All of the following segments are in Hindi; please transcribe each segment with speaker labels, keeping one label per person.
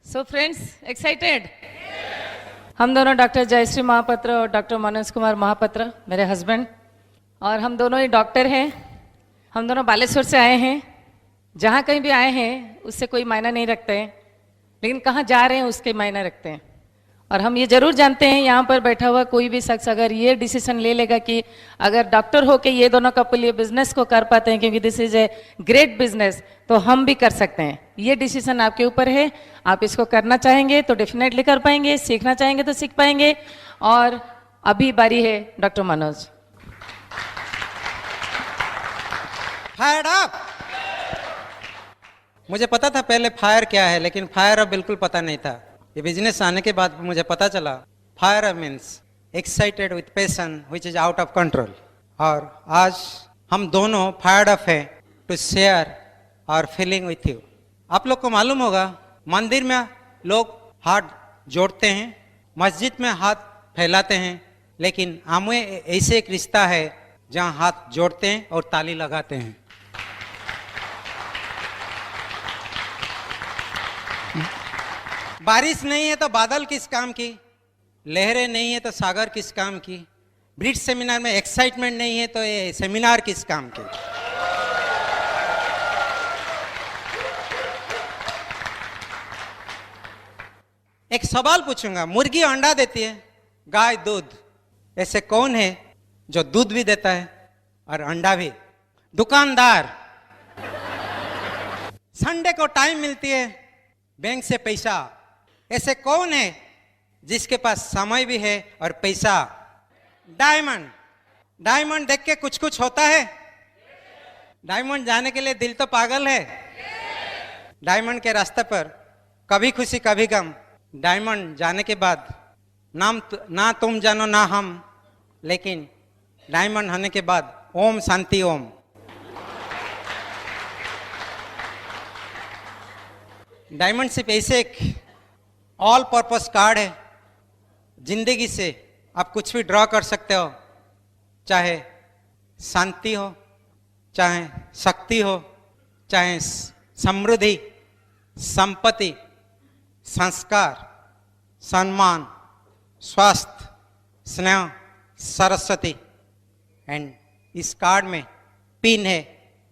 Speaker 1: So friends excited? हम दोनों डॉक्टर जयश्री महापात्र और डॉक्टर मनोज कुमार महापात्र मेरे हस्बैंड, और हम दोनों ही डॉक्टर हैं। हम दोनों बालेश्वर से आए हैं। जहाँ कहीं भी आए हैं उससे कोई मायना नहीं रखते हैं, लेकिन कहाँ जा रहे हैं उसके मायने रखते हैं। और हम ये जरूर जानते हैं, यहाँ पर बैठा हुआ कोई भी शख्स अगर ये डिसीजन ले लेगा कि अगर डॉक्टर होके ये दोनों कपल ये बिजनेस को कर पाते हैं, क्योंकि this is a great business, तो हम भी कर सकते हैं। ये डिसीजन आपके ऊपर है। आप इसको करना चाहेंगे तो डेफिनेटली कर पाएंगे, सीखना चाहेंगे तो सीख पाएंगे। और अभी बारी है डॉक्टर मनोज।
Speaker 2: Fire up. मुझे पता था पहले फायर क्या है, लेकिन फायर अप बिल्कुल पता नहीं था। ये बिजनेस आने के बाद मुझे पता चला fire up means excited with passion which is out of control. और आज हम दोनों फायर्ड अप हैं to share our feeling with you. आप लोग को मालूम होगा, मंदिर में लोग हाथ जोड़ते हैं, मस्जिद में हाथ फैलाते हैं, लेकिन आमवे ऐसे एक रिश्ता है जहाँ हाथ जोड़ते हैं और ताली लगाते हैं। बारिश नहीं है तो बादल किस काम की, लहरें नहीं है तो सागर किस काम की, ब्रिज सेमिनार में एक्साइटमेंट नहीं है तो ये सेमिनार किस काम की। एक सवाल पूछूंगा, मुर्गी अंडा देती है, गाय दूध, ऐसे कौन है जो दूध भी देता है और अंडा भी? दुकानदार। संडे को टाइम मिलती है, बैंक से पैसा, ऐसे कौन है जिसके पास समय भी है और पैसा? डायमंड। डायमंड देख के कुछ कुछ होता है। डायमंड जाने के लिए दिल तो पागल है। डायमंड के रास्ते पर कभी खुशी कभी गम। डायमंड जाने के बाद ना तुम जानो ना हम, लेकिन डायमंड होने के बाद ओम शांति ओम। डायमंड सिर्फ ऐसे एक ऑल पर्पस कार्ड है। जिंदगी से आप कुछ भी ड्रॉ कर सकते हो, चाहे शांति हो, चाहे शक्ति हो, चाहे समृद्धि, संपत्ति, संस्कार, सम्मान, स्वास्थ्य, स्नेह, सरस्वती। एंड इस कार्ड में पिन है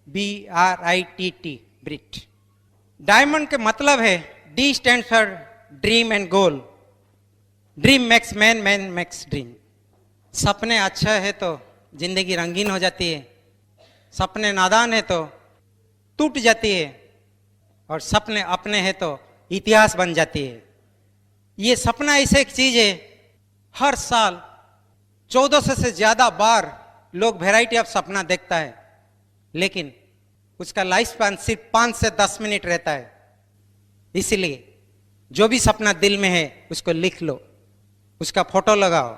Speaker 2: BRITT, ब्रिट। डायमंड के मतलब है, D stand for dream and goal. Dream makes man, man makes dream. सपने अच्छा है तो जिंदगी रंगीन हो जाती है, सपने नादान है तो टूट जाती है, और सपने अपने हैं तो इतिहास बन जाती है। ये सपना ऐसे एक चीज है, हर साल 1400 से ज्यादा बार लोग वैरायटी ऑफ सपना देखता है, लेकिन उसका लाइफ स्पैन सिर्फ 5 से 10 मिनट रहता है। इसीलिए जो भी सपना दिल में है उसको लिख लो, उसका फोटो लगाओ,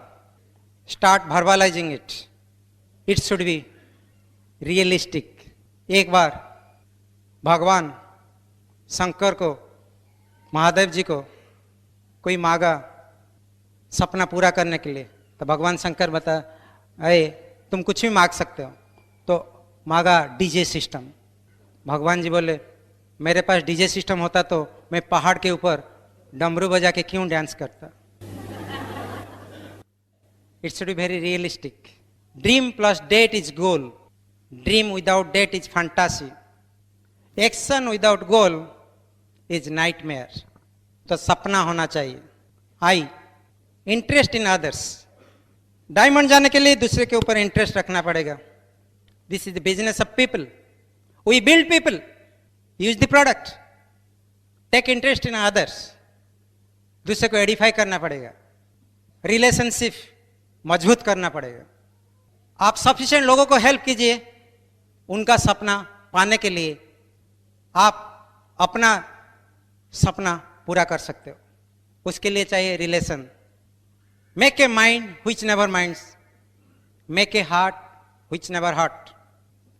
Speaker 2: start verbalising it. It should be realistic. एक बार भगवान शंकर को, महादेव जी को कोई मांगा सपना पूरा करने के लिए, तो भगवान शंकर बता, अरे तुम कुछ भी मांग सकते हो। तो मांगा डीजे सिस्टम। भगवान जी बोले, मेरे पास डीजे सिस्टम होता तो मैं पहाड़ के ऊपर डमरू बजा के क्यों डांस करता। It should be very realistic. Dream plus date is goal. Dream without date is fantasy. Action without goal is nightmare. तो सपना होना चाहिए। I interest in others. Diamond जाने के लिए दूसरे के ऊपर इंटरेस्ट रखना पड़ेगा। This is the business of people. We build people, use the product, take interest in others. दूसरे को एडिफाई करना पड़ेगा, रिलेशनशिप मजबूत करना पड़ेगा। आप सफिशिएंट लोगों को हेल्प कीजिए उनका सपना पाने के लिए। आप अपना सपना पूरा कर सकते हो। उसके लिए चाहिए relation. Make a mind which never minds, make a heart which never hurt,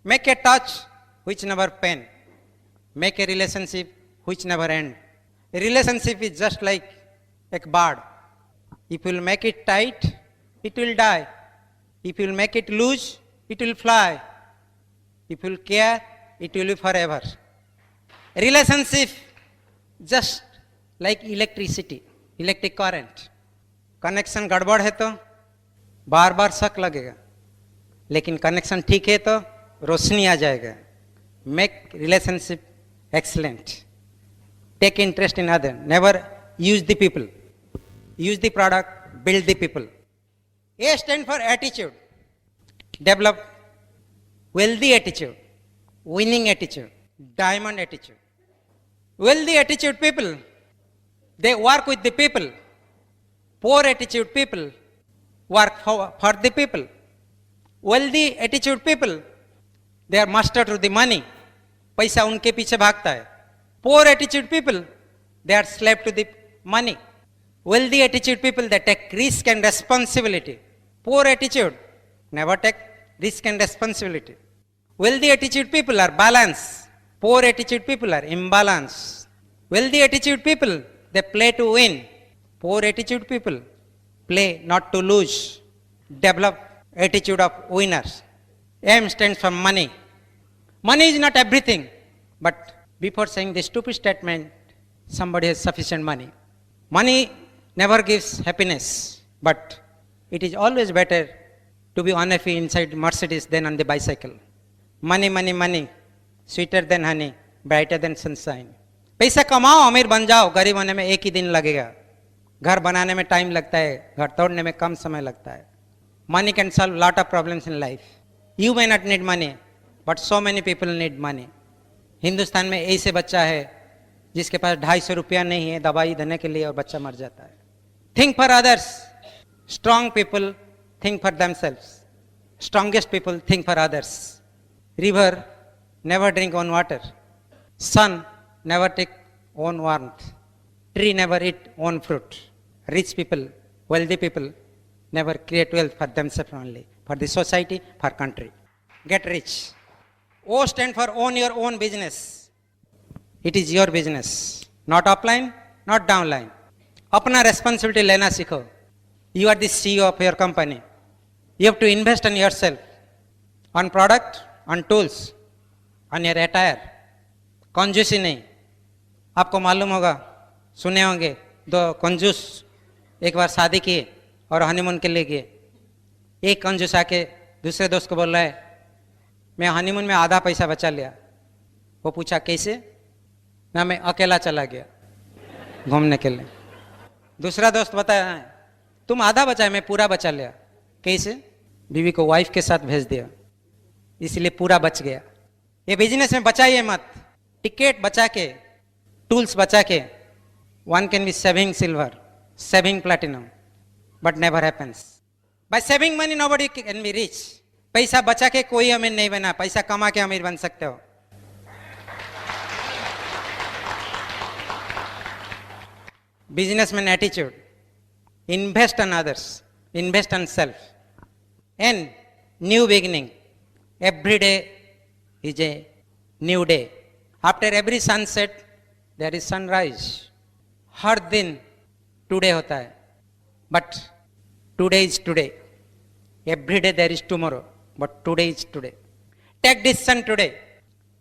Speaker 2: make a touch which never pain, make a relationship which never end. A relationship is just like a bird. If you will make it tight, it will die. If you will make it loose, it will fly. If you will care, it will be forever. A relationship just like electricity, electric current. Connection गड़बड़ है तो बार बार शक लगेगा, लेकिन कनेक्शन ठीक है तो रोशनी आ जाएगा। Make relationship excellent, take interest in other, never use the people, use the product, build the people. A stand for attitude, develop wealthy attitude, winning attitude, diamond attitude. Wealthy attitude people, they work with the people. Poor attitude people work for the people. Wealthy attitude people, they are master to the money. पैसा उनके पीछे भागता है। Poor attitude people, they are slave to the money. Wealthy attitude people, they take risk and responsibility. Poor attitude, never take risk and responsibility. Wealthy attitude people are balanced. Poor attitude people are imbalanced. Wealthy attitude people, they play to win. Poor attitude people play not to lose. Develop attitude of winners. M stands for money. Money is not everything. But before saying the stupid statement, somebody has sufficient money. Money never gives happiness. But it is always better to be unhappy inside Mercedes than on the bicycle. Money, money, money, sweeter than honey, brighter than sunshine. पैसा कमाओ, अमीर बन जाओ, गरीब होने में एक ही दिन लगेगा। घर बनाने में टाइम लगता है, घर तोड़ने में कम समय लगता है। Money can solve lot of problems in life. You may not need money, but so many people need money. Hindustan में ऐसे बच्चा है जिसके पास 250 रुपया नहीं है दवाई देने के लिए और बच्चा मर जाता है। Think for others. Strong people think for themselves. Strongest people think for others. River never drink own water. Sun never take own warmth. Tree never eat own fruit. Rich people, wealthy people never create wealth for themselves only, for the society, for country. Get rich. O stand for own your own business. It is your business. Not upline, not downline. अपना responsibility लेना सीखो. You are the CEO of your company. You have to invest on yourself, on product, on tools, on your attire. कंजूसी नहीं। आपको मालूम होगा, सुने होंगे, दो कंजूस एक बार शादी किए और हनीमून के लिए गए। एक कंजूस आके दूसरे दोस्त को बोल रहा है, मैं हनीमून में आधा पैसा बचा लिया। वो पूछा कैसे? ना, मैं अकेला चला गया घूमने के लिए। दूसरा दोस्त बताया, तुम आधा बचा, मैं पूरा बचा लिया। कैसे? बीवी को वाइफ के साथ भेज दिया, इसलिए पूरा बच गया। ये बिजनेस में बचाइए मत। टिकट बचा के, टूल्स बचा के, one can be saving silver, saving platinum, but never happens. By saving money nobody can be rich. पैसा बचा के कोई अमीर नहीं बना, पैसा कमा के अमीर बन सकते हो। Businessman attitude, invest on others, invest on self, and new beginning. Every day is a new day. After every sunset, there is sunrise. हर दिन टुडे होता है, but today is today. Every day there is tomorrow, but today is today. Take decision today.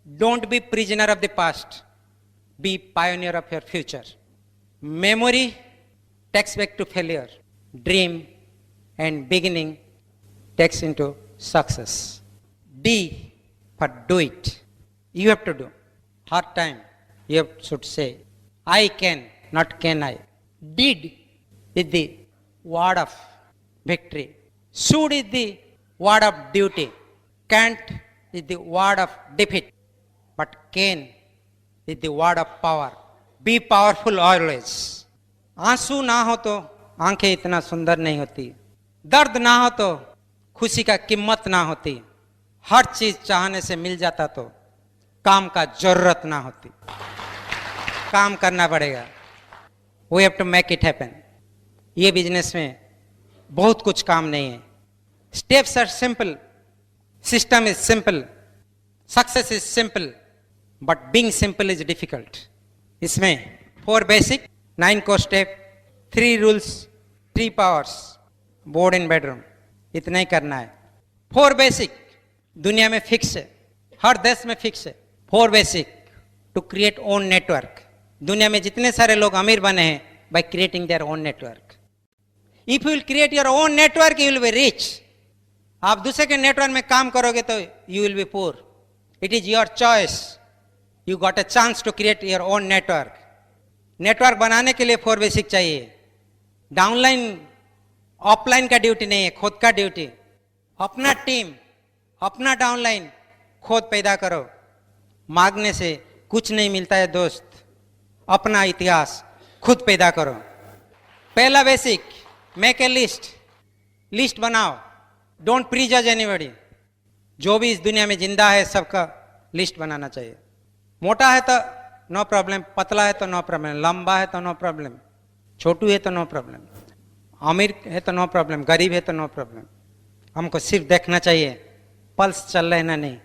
Speaker 2: Don't be prisoner of the past. Be pioneer of your future. Memory takes back to failure. Dream and beginning takes into success. D for do it. You have to do. Hard time, you should say, I can, not can I. Did is the word of victory. Should is the word of duty. Can't is the word of defeat. But can is the word of power. Be powerful always. आंसू ना हो तो आंखें इतना सुंदर नहीं होती। दर्द ना हो तो खुशी का कीमत ना होती। हर चीज चाहने से मिल जाता तो काम का जरूरत ना होती। काम करना पड़ेगा। We have to make it happen. ये बिजनेस में बहुत कुछ काम नहीं है। Steps are simple. System is simple. Success is simple. But being simple is difficult. इसमें 4 basic, 9 core step, 3 rules, 3 powers, board in bedroom. इतना ही करना है। 4 basic दुनिया में फिक्स है, हर देश में फिक्स है। 4 basic to create own network. दुनिया में जितने सारे लोग अमीर बने हैं by creating their own network. If you will create your own network you will be rich. आप दूसरे के नेटवर्क में काम करोगे तो you will be poor. It is your choice. You got a chance to create your own network. Network बनाने के लिए 4 बेसिक चाहिए। डाउनलाइन ऑफलाइन का ड्यूटी नहीं है, खुद का ड्यूटी। अपना टीम, अपना डाउनलाइन खुद पैदा करो। मांगने से कुछ नहीं मिलता है दोस्त। अपना इतिहास खुद पैदा करो। पहला basic, make a list. List बनाओ। Don't prejudge anybody. जो भी इस दुनिया में जिंदा है सबका लिस्ट बनाना चाहिए। मोटा है तो नो प्रॉब्लम, पतला है तो नो प्रॉब्लम, लंबा है तो नो प्रॉब्लम, छोटू है तो नो प्रॉब्लम, अमीर है तो नो प्रॉब्लम, गरीब है तो नो प्रॉब्लम। हमको सिर्फ देखना चाहिए पल्स चल रहा है ना नहीं।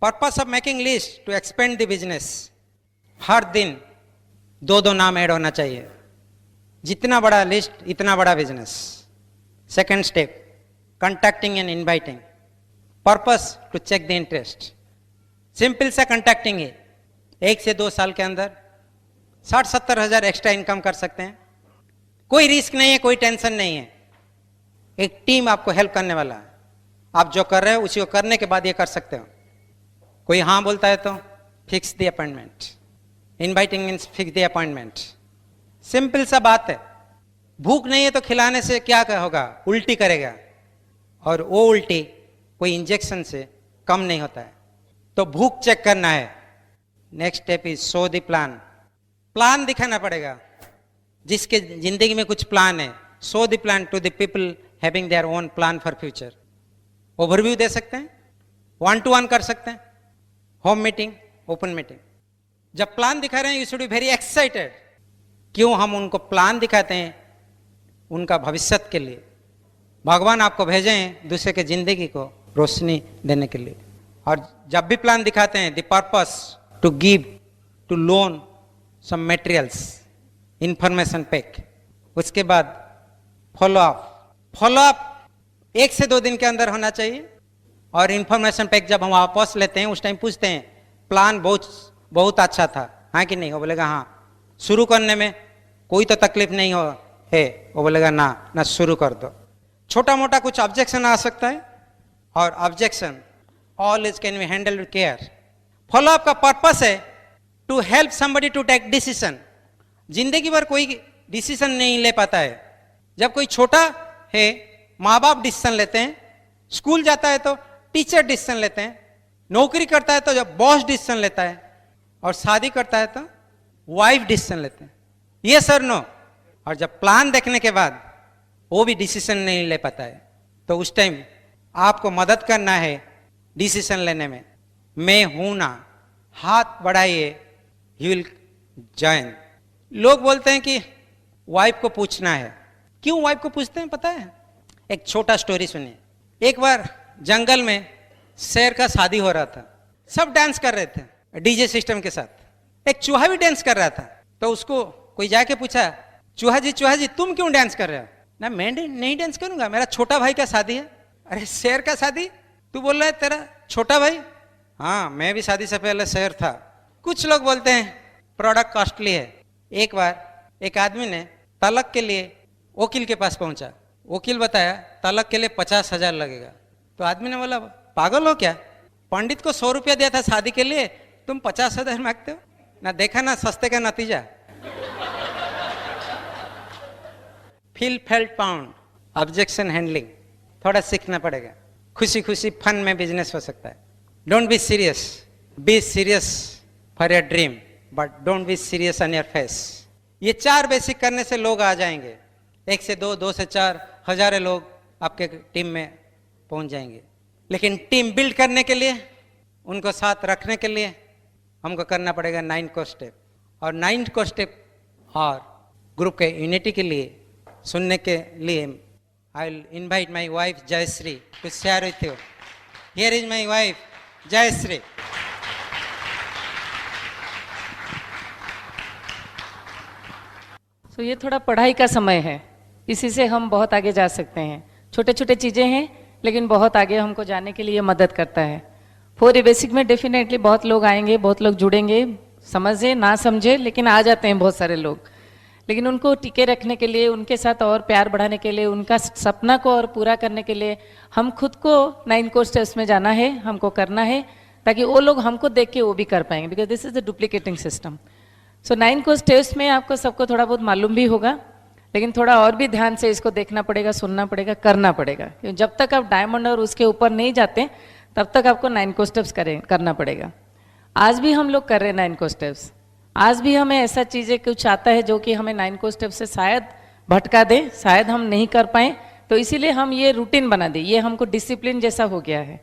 Speaker 2: Purpose of making list to expand the business. हर दिन 2 नाम ऐड होना चाहिए। जितना बड़ा लिस्ट इतना बड़ा business. Second step, contacting and inviting. Purpose to check the interest. Simple सा कॉन्टैक्टिंग है। 1 से 2 साल के अंदर 60-70 हज़ार एक्स्ट्रा इनकम कर सकते हैं। कोई रिस्क नहीं है, कोई टेंशन नहीं है। एक टीम आपको हेल्प करने वाला है। आप जो कर रहे हो उसी को करने के बाद ये कर सकते हो। कोई हाँ बोलता है तो fix the appointment. Inviting means fix the appointment. Simple सा बात है। भूख नहीं है तो खिलाने से क्या होगा? उल्टी करेगा, और वो उल्टी कोई इंजेक्शन से कम नहीं होता है। तो भूख चेक करना है। Next step is show the plan. Plan दिखाना पड़ेगा। जिसके जिंदगी में कुछ प्लान है, show the plan to the people having their own plan for future. Overview दे सकते हैं, 1-to-1 कर सकते हैं, होम मीटिंग, ओपन मीटिंग। जब प्लान दिखा रहे हैं you should be very excited. क्यों हम उनको प्लान दिखाते हैं? उनका भविष्य के लिए। भगवान आपको भेजे हैं दूसरे के जिंदगी को रोशनी देने के लिए। और जब भी प्लान दिखाते हैं, the purpose to give, to loan some materials, information pack. उसके बाद फॉलो अप। फॉलो अप 1 से 2 दिन के अंदर होना चाहिए। और इंफॉर्मेशन पैक जब हम वापस लेते हैं उस टाइम पूछते हैं प्लान बहुत अच्छा था, हाँ कि नहीं? वो बोलेगा हाँ। शुरू करने में कोई तो तकलीफ नहीं हो है, वो बोलेगा ना शुरू कर दो। छोटा मोटा कुछ ऑब्जेक्शन आ सकता है, और objection always can be handle with care. Follow up का पर्पस है to help somebody to take decision. जिंदगी भर कोई डिसीजन नहीं ले पाता है। जब कोई छोटा है माँ बाप डिसीजन लेते हैं, स्कूल जाता है तो टीचर डिसीजन लेते हैं, नौकरी करता है तो जब बॉस डिसीजन लेता है, और शादी करता है तो वाइफ डिसीजन लेते हैं। ये सर नो। और जब प्लान देखने के बाद वो भी डिसीजन नहीं ले पाता है, तो उस टाइम आपको मदद करना है डिसीजन लेने में। मैं हूं ना, हाथ बढ़ाइए, ही विल जॉइन। लोग बोलते हैं कि वाइफ को पूछना है। क्यों वाइफ को पूछते हैं पता है? एक छोटा स्टोरी सुनिए। एक बार जंगल में शेर का शादी हो रहा था। सब डांस कर रहे थे डीजे सिस्टम के साथ। एक चूहा भी डांस कर रहा था। तो उसको कोई जाके पूछा, चूहा जी तुम क्यों डांस कर रहे हो? ना मैं नहीं डांस करूंगा, मेरा छोटा भाई का शादी है। अरे शेर का शादी? तू बोल रहा है तेरा छोटा भाई? हाँ, मैं भी शादी से पहले शेर था। कुछ लोग बोलते हैं प्रोडक्ट कॉस्टली है। एक बार एक आदमी ने तलाक के लिए वकील के पास पहुंचा। वकील बताया तलाक के लिए 50,000 लगेगा। तो आदमी ने बोला पागल हो क्या? पंडित को 100 रुपया दिया था शादी के लिए, तुम 50,000 मांगते हो? ना देखा ना सस्ते का नतीजा। Feel felt pound, objection handling थोड़ा सीखना पड़ेगा। खुशी खुशी फन में बिजनेस हो सकता है। Don't be serious, be serious for your dream, but don't be serious on your face. ये 4 बेसिक करने से लोग आ जाएंगे। 1 से 2, 2 से 4, हजारों लोग आपके टीम में पहुंच जाएंगे। लेकिन टीम बिल्ड करने के लिए, उनको साथ रखने के लिए हमको करना पड़ेगा 9 को स्टेप। और 9 को स्टेप और ग्रुप के यूनिटी के लिए सुनने के लिए I will invite my wife Jayashree to share with you. Here is my wife Jayashree.
Speaker 1: तो ये थोड़ा पढ़ाई का समय है, इसी से हम बहुत आगे जा सकते हैं। छोटे छोटे चीज़ें हैं लेकिन बहुत आगे हमको जाने के लिए मदद करता है। 4 बेसिक में डेफिनेटली बहुत लोग आएंगे, बहुत लोग जुड़ेंगे, समझे ना समझे लेकिन आ जाते हैं बहुत सारे लोग, लेकिन उनको टिके रखने के लिए, उनके साथ और प्यार बढ़ाने के लिए, उनका सपना को और पूरा करने के लिए हम खुद को 9 कोर्स टेस्ट में जाना है, हमको करना है, ताकि वो लोग हमको देख के वो भी कर पाएंगे, because this is the duplicating system. So 9 course test में आपको सबको थोड़ा बहुत मालूम भी होगा, लेकिन थोड़ा और भी ध्यान से इसको देखना पड़ेगा, सुनना पड़ेगा, करना पड़ेगा, क्योंकि जब तक आप डायमंड और उसके ऊपर नहीं जाते तब तक आपको 9 कोर्स टेस्ट करना पड़ेगा। आज भी हम लोग कर रहे हैं 9 कोर्स टेस्ट, आज भी हमें ऐसा चीज़ें कुछ आता है जो कि हमें 9 कोर्स टेस्ट से शायद भटका दे, शायद हम नहीं कर पाए, तो इसीलिए हम ये रूटीन बना दे, ये हमको डिसिप्लिन जैसा हो गया है।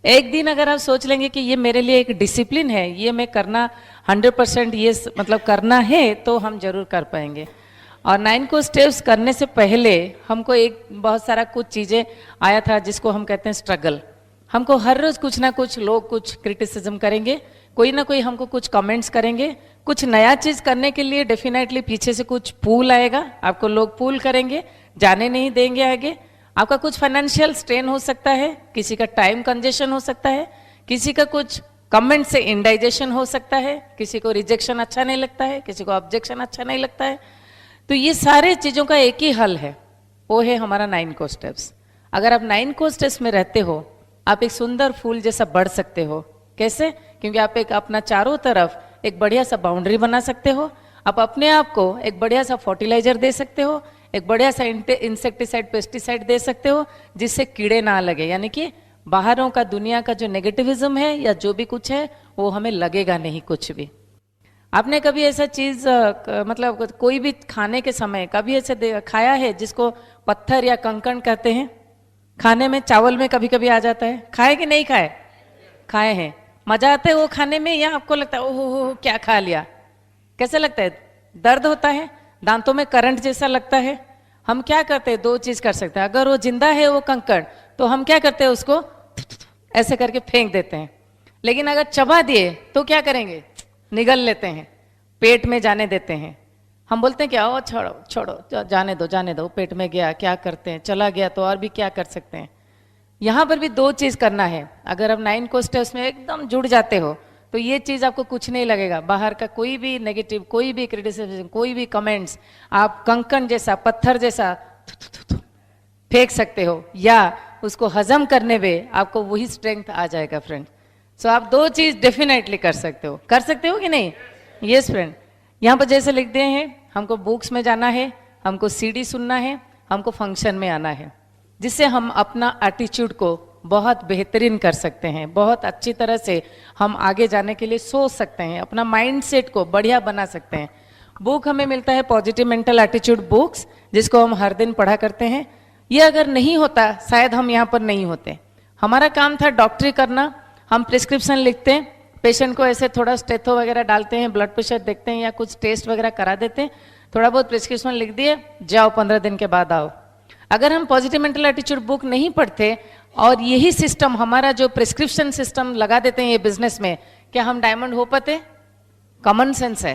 Speaker 1: एक दिन अगर आप सोच लेंगे कि ये मेरे लिए एक डिसिप्लिन है, ये मैं करना 100% ये मतलब करना है, तो हम जरूर कर पाएंगे। और 9 कोर्स टेस्ट करने से पहले हमको एक बहुत सारा कुछ चीज़ें आया था जिसको हम कहते हैं स्ट्रगल। हमको हर रोज कुछ ना कुछ लोग कुछ क्रिटिसिज्म करेंगे, कोई ना कोई हमको कुछ कमेंट्स करेंगे, कुछ नया चीज करने के लिए डेफिनेटली पीछे से कुछ पुल आएगा, आपको लोग पुल करेंगे, जाने नहीं देंगे आगे। आपका कुछ फाइनेंशियल स्ट्रेन हो सकता है, किसी का टाइम कंजेशन हो सकता है, किसी का कुछ कमेंट से इंडाइजेशन हो सकता है, किसी को रिजेक्शन अच्छा नहीं लगता है, किसी को ऑब्जेक्शन अच्छा नहीं लगता है। तो ये सारे चीजों का एक ही हल है, वो है हमारा 9 कोर्स टेस्ट। अगर आप 9 कोर्स टेस्ट में रहते हो, आप एक सुंदर फूल जैसा बढ़ सकते हो। कैसे? क्योंकि आप एक अपना चारों तरफ एक बढ़िया सा बाउंड्री बना सकते हो, आप अपने आप को एक बढ़िया सा फर्टिलाइजर दे सकते हो, एक बढ़िया सा इंसेक्टिसाइड पेस्टिसाइड दे सकते हो, जिससे कीड़े ना लगे, यानी कि बाहरों का दुनिया का जो नेगेटिविज्म है या जो भी कुछ है वो हमें लगेगा नहीं कुछ भी। आपने कभी ऐसा चीज मतलब कोई भी खाने के समय कभी ऐसे खाया है जिसको पत्थर या कंकड़ कहते हैं? खाने में चावल में कभी कभी आ जाता है, खाए कि नहीं खाए? खाए हैं। मजा आता है वो खाने में, या आपको लगता है ओहो क्या खा लिया? कैसे लगता है? दर्द होता है, दांतों में करंट जैसा लगता है। हम क्या करते हैं, 2 चीज कर सकते हैं। अगर वो जिंदा है वो कंकड़, तो हम क्या करते हैं, उसको ऐसे करके फेंक देते हैं। लेकिन अगर चबा दिए तो क्या करेंगे, निगल लेते हैं, पेट में जाने देते हैं। हम बोलते हैं कि आओ छोड़ो छोड़ो, जाने दो, पेट में गया, क्या करते हैं, चला गया तो और भी क्या कर सकते हैं। यहाँ पर भी 2 चीज करना है। अगर आप 9 कोर्स टेस्ट में एकदम जुड़ जाते हो तो ये चीज आपको कुछ नहीं लगेगा, बाहर का कोई भी नेगेटिव, कोई भी क्रिटिसिज्म, कोई भी कमेंट्स आप कंकड़ जैसा, पत्थर जैसा फेंक सकते हो, या उसको हजम करने में आपको वही स्ट्रेंथ आ जाएगा फ्रेंड। सो आप 2 चीज डेफिनेटली कर सकते हो कि नहीं? Yes friend. यहाँ पर जैसे लिखते हैं, हमको बुक्स में जाना है, हमको सीडी सुनना है, हमको फंक्शन में आना है, जिससे हम अपना एटीट्यूड को बहुत बेहतरीन कर सकते हैं, बहुत अच्छी तरह से हम आगे जाने के लिए सोच सकते हैं, अपना माइंडसेट को बढ़िया बना सकते हैं। बुक हमें मिलता है पॉजिटिव मेंटल एटीट्यूड बुक्स, जिसको हम हर दिन पढ़ा करते हैं। ये अगर नहीं होता शायद हम यहाँ पर नहीं होते। हमारा काम था डॉक्टरी करना, हम प्रिस्क्रिप्शन लिखते हैं, पेशेंट को ऐसे थोड़ा स्टेथो वगैरह डालते हैं, ब्लड प्रेशर देखते हैं या कुछ टेस्ट वगैरह करा देते हैं, थोड़ा बहुत प्रिस्क्रिप्शन लिख दिए, जाओ 15 दिन के बाद आओ। अगर हम पॉजिटिव मेंटल एटीट्यूड बुक नहीं पढ़ते और यही सिस्टम हमारा जो प्रिस्क्रिप्शन सिस्टम लगा देते हैं ये बिजनेस में, क्या हम डायमंड हो पाते? कॉमन सेंस है।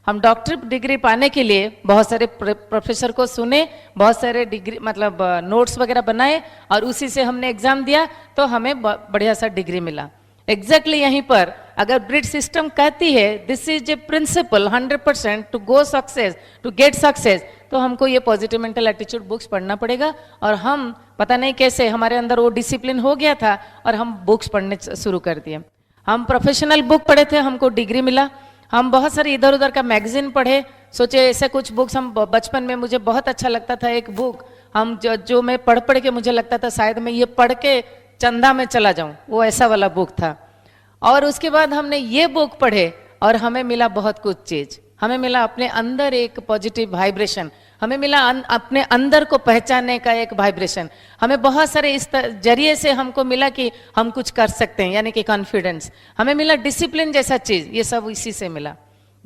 Speaker 1: हम डॉक्टर डिग्री पाने के लिए बहुत सारे प्रोफेसर को सुने, बहुत सारे डिग्री मतलब नोट्स वगैरह बनाए और उसी से हमने एग्जाम दिया तो हमें बढ़िया सा डिग्री मिला। एग्जैक्टली यहीं पर अगर ब्रिट सिस्टम कहती है this is a principle 100% to go success, to get success, तो हमको ये पॉजिटिव मेंटल एटीट्यूड बुक्स पढ़ना पड़ेगा। और हम पता नहीं कैसे हमारे अंदर वो डिसिप्लिन हो गया था और हम बुक्स पढ़ने शुरू कर दिए। हम प्रोफेशनल बुक पढ़े थे, हमको डिग्री मिला। हम बहुत सारे इधर उधर का मैगजीन पढ़े, सोचे ऐसे कुछ बुक्स हम बचपन में मुझे बहुत अच्छा लगता था एक बुक, हम जो मैं पढ़ के मुझे लगता था शायद मैं ये पढ़ के चंदा में चला जाऊं, वो ऐसा वाला बुक था। और उसके बाद हमने ये बुक पढ़े और हमें मिला बहुत कुछ चीज, हमें मिला अपने अंदर एक पॉजिटिव वाइब्रेशन, हमें मिला अपने अंदर को पहचानने का एक वाइब्रेशन, हमें बहुत सारे इस जरिए से हमको मिला कि हम कुछ कर सकते हैं, यानी कि कॉन्फिडेंस, हमें मिला डिसिप्लिन जैसा चीज, ये सब इसी से मिला।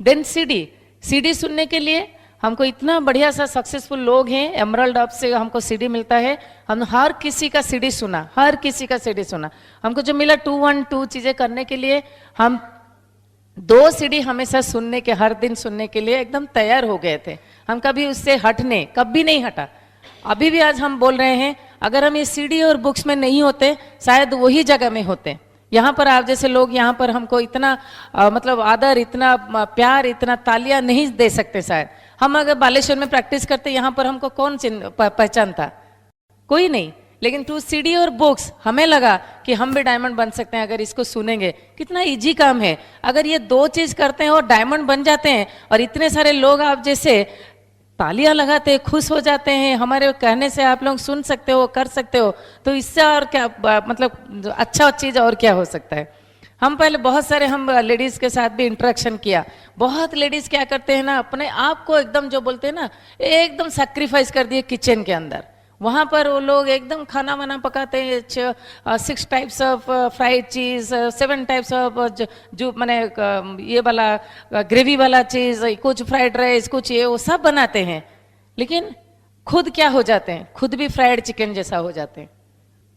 Speaker 1: देन सीडी सुनने के लिए हमको इतना बढ़िया सा सक्सेसफुल लोग हैं, एमरल्ड हब से हमको सीडी मिलता है, हम हर किसी का सीडी सुना, हर किसी का सीडी सुना। हमको जो मिला 212 चीजें करने के लिए, हम 2 सीडी हमेशा सुनने के, हर दिन सुनने के लिए एकदम तैयार हो गए थे। हम कभी उससे हटने कभी नहीं हटा। अभी भी आज हम बोल रहे हैं, अगर हम ये सीडी और बुक्स में नहीं होते शायद वही जगह में होते, यहाँ पर आप जैसे लोग यहाँ पर हमको इतना मतलब आदर, इतना प्यार, इतना तालियां नहीं दे सकते शायद। हम अगर बालेश्वर में प्रैक्टिस करते यहाँ पर हमको कौन पहचानता? कोई नहीं। लेकिन थ्रू सीडी और बुक्स हमें लगा कि हम भी डायमंड बन सकते हैं अगर इसको सुनेंगे। कितना इजी काम है। अगर ये 2 चीज करते हैं और डायमंड बन जाते हैं, और इतने सारे लोग आप जैसे तालियां लगाते हैं, खुश हो जाते हैं, हमारे कहने से आप लोग सुन सकते हो, कर सकते हो, तो इससे और क्या मतलब अच्छा चीज और क्या हो सकता है। हम पहले बहुत सारे हम लेडीज के साथ भी इंटरेक्शन किया। बहुत लेडीज क्या करते हैं ना, अपने आप को एकदम जो बोलते हैं ना एकदम सैक्रिफाइस कर दिए किचन के अंदर। वहां पर वो लोग एकदम खाना वाना पकाते हैं, 6 टाइप्स ऑफ फ्राइड चीज, 7 टाइप्स ऑफ जो मैंने ये वाला ग्रेवी वाला चीज, कुछ फ्राइड राइस, कुछ ये वो सब बनाते हैं। लेकिन खुद क्या हो जाते हैं? खुद भी फ्राइड चिकन जैसा हो जाते हैं।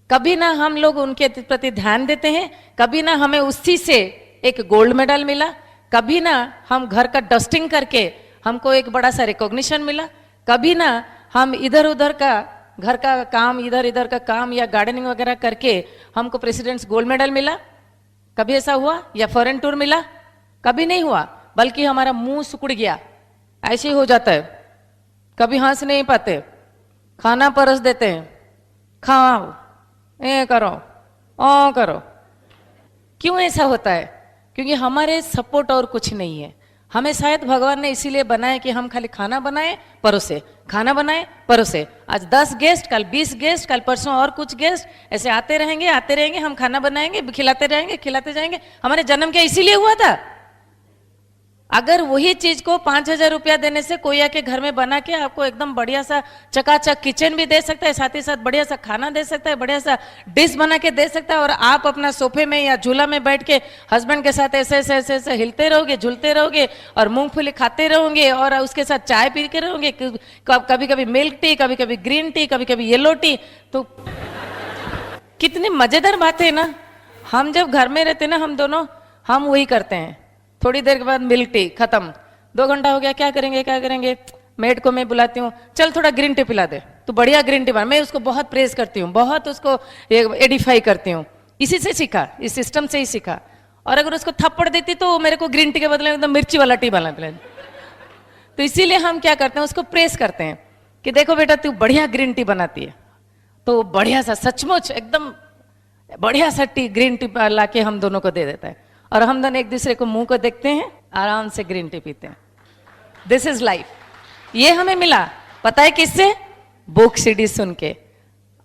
Speaker 1: कभी ना हम लोग उनके प्रति ध्यान देते हैं, कभी ना हमें उसी से एक गोल्ड मेडल मिला, कभी ना हम घर का डस्टिंग करके हमको एक बड़ा सा रिकॉग्निशन मिला, कभी ना हम इधर उधर का घर का काम, इधर इधर का काम या गार्डनिंग वगैरह करके हमको प्रेसिडेंट्स गोल्ड मेडल मिला। कभी ऐसा हुआ? या फॉरेन टूर मिला? कभी नहीं हुआ। बल्कि हमारा मुंह सिकुड़ गया, ऐसे ही हो जाता है। कभी हंस नहीं पाते, खाना परस देते हैं, खाओ, ए करो, ओ करो। क्यों ऐसा होता है? क्योंकि हमारे सपोर्ट और कुछ नहीं है। हमें शायद भगवान ने इसीलिए बनाया कि हम खाली खाना बनाए परोसे, खाना बनाए परोसे। आज 10 गेस्ट, कल 20 गेस्ट, कल परसों और कुछ गेस्ट, ऐसे आते रहेंगे, हम खाना बनाएंगे, खिलाते रहेंगे, खिलाते जाएंगे। हमारे जन्म क्या इसीलिए हुआ था? अगर वही चीज को 5,000 रुपया देने से कोई आके घर में बना के आपको एकदम बढ़िया सा चकाचक किचन भी दे सकता है, साथ ही साथ बढ़िया सा खाना दे सकता है, बढ़िया सा डिश बना के दे सकता है, और आप अपना सोफे में या झूला में बैठ के हस्बैंड के साथ ऐसे ऐसे ऐसे ऐसे हिलते रहोगे, झूलते रहोगे, और मूंगफली खाते रहोगे, और उसके साथ चाय पी के रहोगे, कभी कभी मिल्क टी, कभी कभी ग्रीन टी, कभी कभी येलो टी। तो कितनी मजेदार बात है ना। हम जब घर में रहते ना, हम दोनों हम वही करते हैं। थोड़ी देर के बाद मिल्क टी खत्म, 2 घंटा हो गया, क्या करेंगे? मेड को मैं बुलाती हूँ, चल थोड़ा ग्रीन टी पिला दे, तो बढ़िया ग्रीन टी बना। मैं उसको बहुत प्रेज करती हूँ, बहुत उसको एडिफाई करती हूँ। इसी से सीखा, इस सिस्टम से ही सीखा। और अगर उसको थप्पड़ देती तो मेरे को ग्रीन टी के बदले एकदम मिर्ची वाला टी बना पिला। तो इसीलिए हम क्या करते हैं, उसको प्रेस करते हैं कि देखो बेटा तू बढ़िया ग्रीन टी बनाती है। तो बढ़िया सा, सचमुच एकदम बढ़िया सा टी, ग्रीन टी ला के हम दोनों को दे देता है, और हम दोनों एक दूसरे को मुंह को देखते हैं, आराम से ग्रीन टी पीते हैं। This is life. ये हमें मिला पता है किससे? बुक सीडी सुन के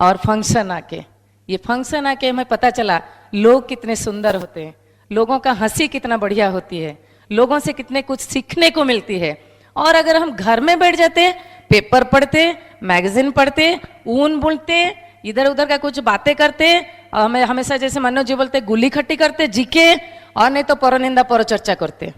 Speaker 1: और फंक्शन आके। ये फंक्शन आके हमें पता चला लोग कितने सुंदर होते हैं, लोगों का हंसी कितना बढ़िया होती है, लोगों से कितने कुछ सीखने को मिलती है। और अगर हम घर में बैठ जाते, पेपर पढ़ते, मैगजीन पढ़ते, ऊन बुनते, इधर उधर का कुछ बातें करते, और हमें हमेशा जैसे मनोज जी बोलते गुली खट्टी करते, जीके, और नहीं तो परनिंदा पर चर्चा करते।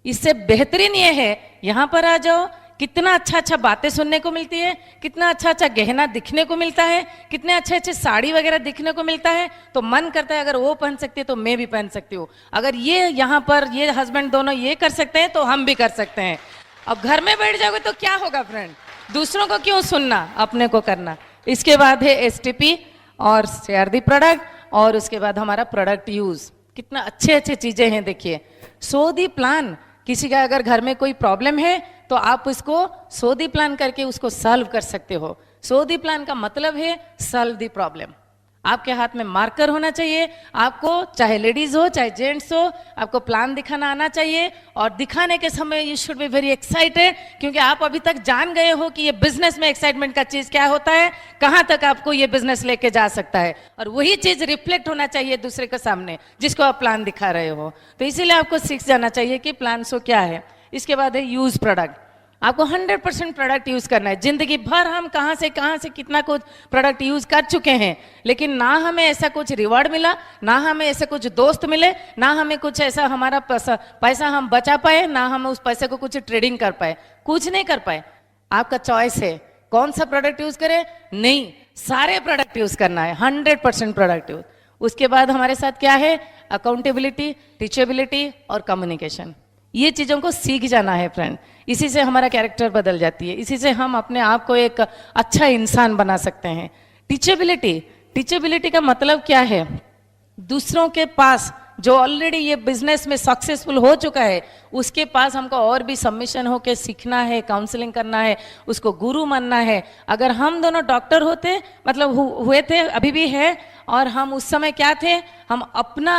Speaker 1: इससे बेहतरीन ये है यहां पर आ जाओ, कितना अच्छा अच्छा बातें सुनने को मिलती है, कितना अच्छा अच्छा गहना दिखने को मिलता है, कितने अच्छे अच्छे साड़ी वगैरह दिखने को मिलता है। तो मन करता है अगर वो पहन सकती है तो मैं भी पहन सकती हूँ। अगर ये यहाँ पर ये हस्बैंड दोनों ये कर सकते हैं तो हम भी कर सकते हैं। अब घर में बैठ जाओगे तो क्या होगा फ्रेंड? दूसरों को क्यों सुनना, अपने को करना। इसके बाद है STP और शेयर दी प्रोडक्ट, और उसके बाद हमारा प्रोडक्ट यूज। कितना अच्छे अच्छे चीजें हैं देखिए। सो दी प्लान, किसी का अगर घर में कोई प्रॉब्लम है तो आप उसको सो दी प्लान करके उसको सॉल्व कर सकते हो। सो दी प्लान का मतलब है सॉल्व दी प्रॉब्लम। आपके हाथ में मार्कर होना चाहिए, आपको चाहे लेडीज हो चाहे जेंट्स हो, आपको प्लान दिखाना आना चाहिए। और दिखाने के समय you should be very excited, क्योंकि आप अभी तक जान गए हो कि ये बिजनेस में एक्साइटमेंट का चीज क्या होता है, कहां तक आपको ये बिजनेस लेके जा सकता है, और वही चीज रिफ्लेक्ट होना चाहिए दूसरे के सामने जिसको आप प्लान दिखा रहे हो। तो इसीलिए आपको सीख जाना चाहिए कि प्लान सो क्या है। इसके बाद है यूज प्रोडक्ट। आपको 100% प्रोडक्ट यूज करना है। जिंदगी भर हम कहां से कितना कुछ प्रोडक्ट यूज कर चुके हैं, लेकिन ना हमें ऐसा कुछ रिवॉर्ड मिला, ना हमें ऐसे कुछ दोस्त मिले, ना हमें कुछ ऐसा हमारा पैसा हम बचा पाए, ना हम उस पैसे को कुछ ट्रेडिंग कर पाए, कुछ नहीं कर पाए। आपका चॉइस है कौन सा प्रोडक्ट यूज करें। नहीं, सारे प्रोडक्ट यूज करना है, 100% प्रोडक्ट यूज। उसके बाद हमारे साथ क्या है? अकाउंटेबिलिटी, टीचेबिलिटी और कम्युनिकेशन। ये चीजों को सीख जाना है फ्रेंड। इसी से हमारा कैरेक्टर बदल जाती है, इसी से हम अपने आप को एक अच्छा इंसान बना सकते हैं। टीचेबिलिटी, टीचेबिलिटी का मतलब क्या है? दूसरों के पास जो ऑलरेडी ये बिजनेस में सक्सेसफुल हो चुका है उसके पास हमको और भी सबमिशन होके सीखना है, काउंसलिंग करना है, उसको गुरु मानना है। अगर हम दोनों डॉक्टर होते, मतलब हुए थे, अभी भी है, और हम उस समय क्या थे, हम अपना